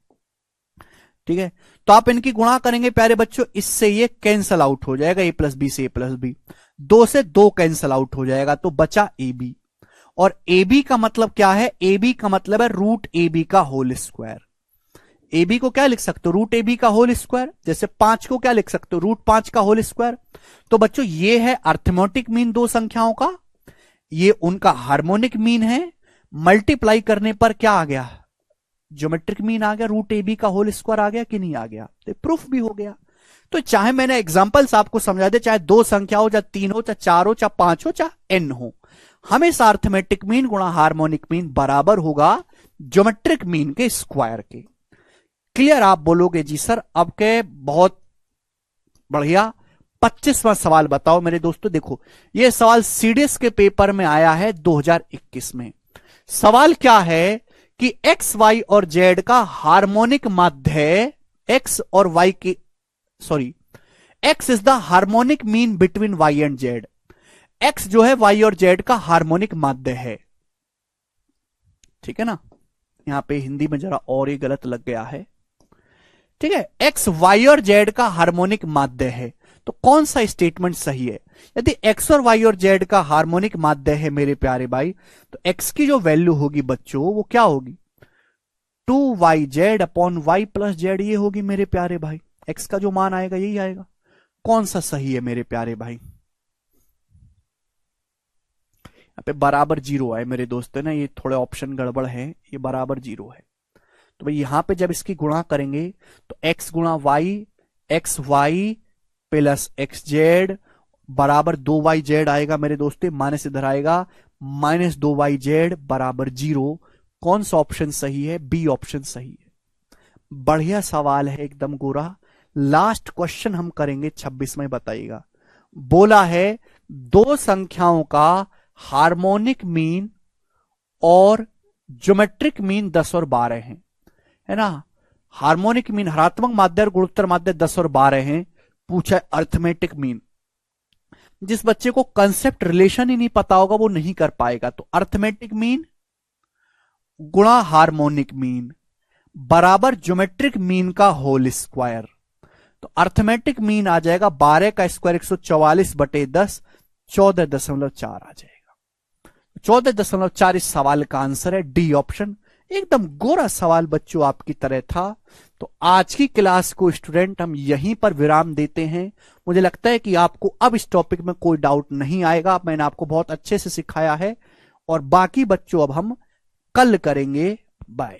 ठीक है। तो आप इनकी गुणा करेंगे प्यारे बच्चों, इससे ये कैंसल आउट हो जाएगा, ए प्लस बी से ए प्लस बी, 2 से 2 कैंसल आउट हो जाएगा, तो बचा ए बी। और ए बी का मतलब क्या है, ए बी का मतलब है रूट ए बी का होल स्क्वायर। ए बी को क्या लिख सकते हो, रूट ए बी का होल स्क्वायर। जैसे 5 को क्या लिख सकते हो, रूट 5 का होल स्क्वायर। तो बच्चों ये है अर्थमेटिक मीन दो संख्याओं का, ये उनका हार्मोनिक मीन है, मल्टीप्लाई करने पर क्या आ गया, ज्योमेट्रिक मीन आ गया, रूट ए बी का होल स्क्वायर आ गया कि नहीं आ गया, तो प्रूफ भी हो गया। तो चाहे मैंने एग्जांपल्स आपको समझा दे, चाहे दो संख्या हो, चाहे 3 हो, चाहे 4 हो, चाहे 5 हो, चाहे n हो, हमेशा अर्थमेटिक मीन गुणा हार्मोनिक मीन बराबर होगा ज्योमेट्रिक मीन के स्क्वायर के। क्लियर? आप बोलोगे जी सर अब के, बहुत बढ़िया। 25वां सवाल बताओ मेरे दोस्तों। देखो यह सवाल सीडीएस के पेपर में आया है 2021 में। सवाल क्या है कि एक्स, वाई और जेड का हार्मोनिक माध्य, एक्स और वाई की, sorry, x is the harmonic mean between y and z. X जो है वाई और जेड का हार्मोनिक माध्य है, ठीक है ना। यहां पे हिंदी में जरा और ही गलत लग गया है, ठीक है। एक्स वाई और जेड का हार्मोनिक माध्य है, तो कौन सा स्टेटमेंट सही है? यदि एक्स और वाई और जेड का हार्मोनिक माध्य है मेरे प्यारे भाई, तो एक्स की जो वैल्यू होगी बच्चों वो क्या होगी, 2yz upon Y plus Z, ये होगी मेरे प्यारे भाई। एक्स का जो मान आएगा यही आएगा। कौन सा सही है मेरे प्यारे भाई? यहाँ पे बराबर 0 है मेरे दोस्तों ना, ये थोड़े ऑप्शन गड़बड़ है, ये बराबर 0 है। तो भाई यहां पे जब इसकी गुणा करेंगे तो x गुणा y, x y plus x z बराबर 2yz आएगा मेरे दोस्तों, माइनस इधर आएगा, माइनस 2yz बराबर 0। कौन सा ऑप्शन सही है? बी ऑप्शन सही है। बढ़िया सवाल है एकदम गोरा। लास्ट क्वेश्चन हम करेंगे 26 में, बताइएगा। बोला है दो संख्याओं का हार्मोनिक मीन और ज्योमेट्रिक मीन 10 और 12 है ना। हार्मोनिक मीन हरात्मक माध्य और गुणोत्तर माध्य 10 और 12 हैं। पूछा है अर्थमेटिक मीन। जिस बच्चे को कंसेप्ट रिलेशन ही नहीं पता होगा वो नहीं कर पाएगा। तो अर्थमेटिक मीन गुणा हार्मोनिक मीन बराबर ज्योमेट्रिक मीन का होल स्क्वायर। तो अर्थमेटिक मीन आ जाएगा 12 का स्क्वायर 144 बटे 10, 14.4 आ जाएगा। 14.4 इस सवाल का आंसर है, डी ऑप्शन। एकदम गोरा सवाल बच्चों आपकी तरह था। तो आज की क्लास को स्टूडेंट हम यहीं पर विराम देते हैं। मुझे लगता है कि आपको अब इस टॉपिक में कोई डाउट नहीं आएगा। मैंने आपको बहुत अच्छे से सिखाया है और बाकी बच्चों अब हम कल करेंगे। बाय।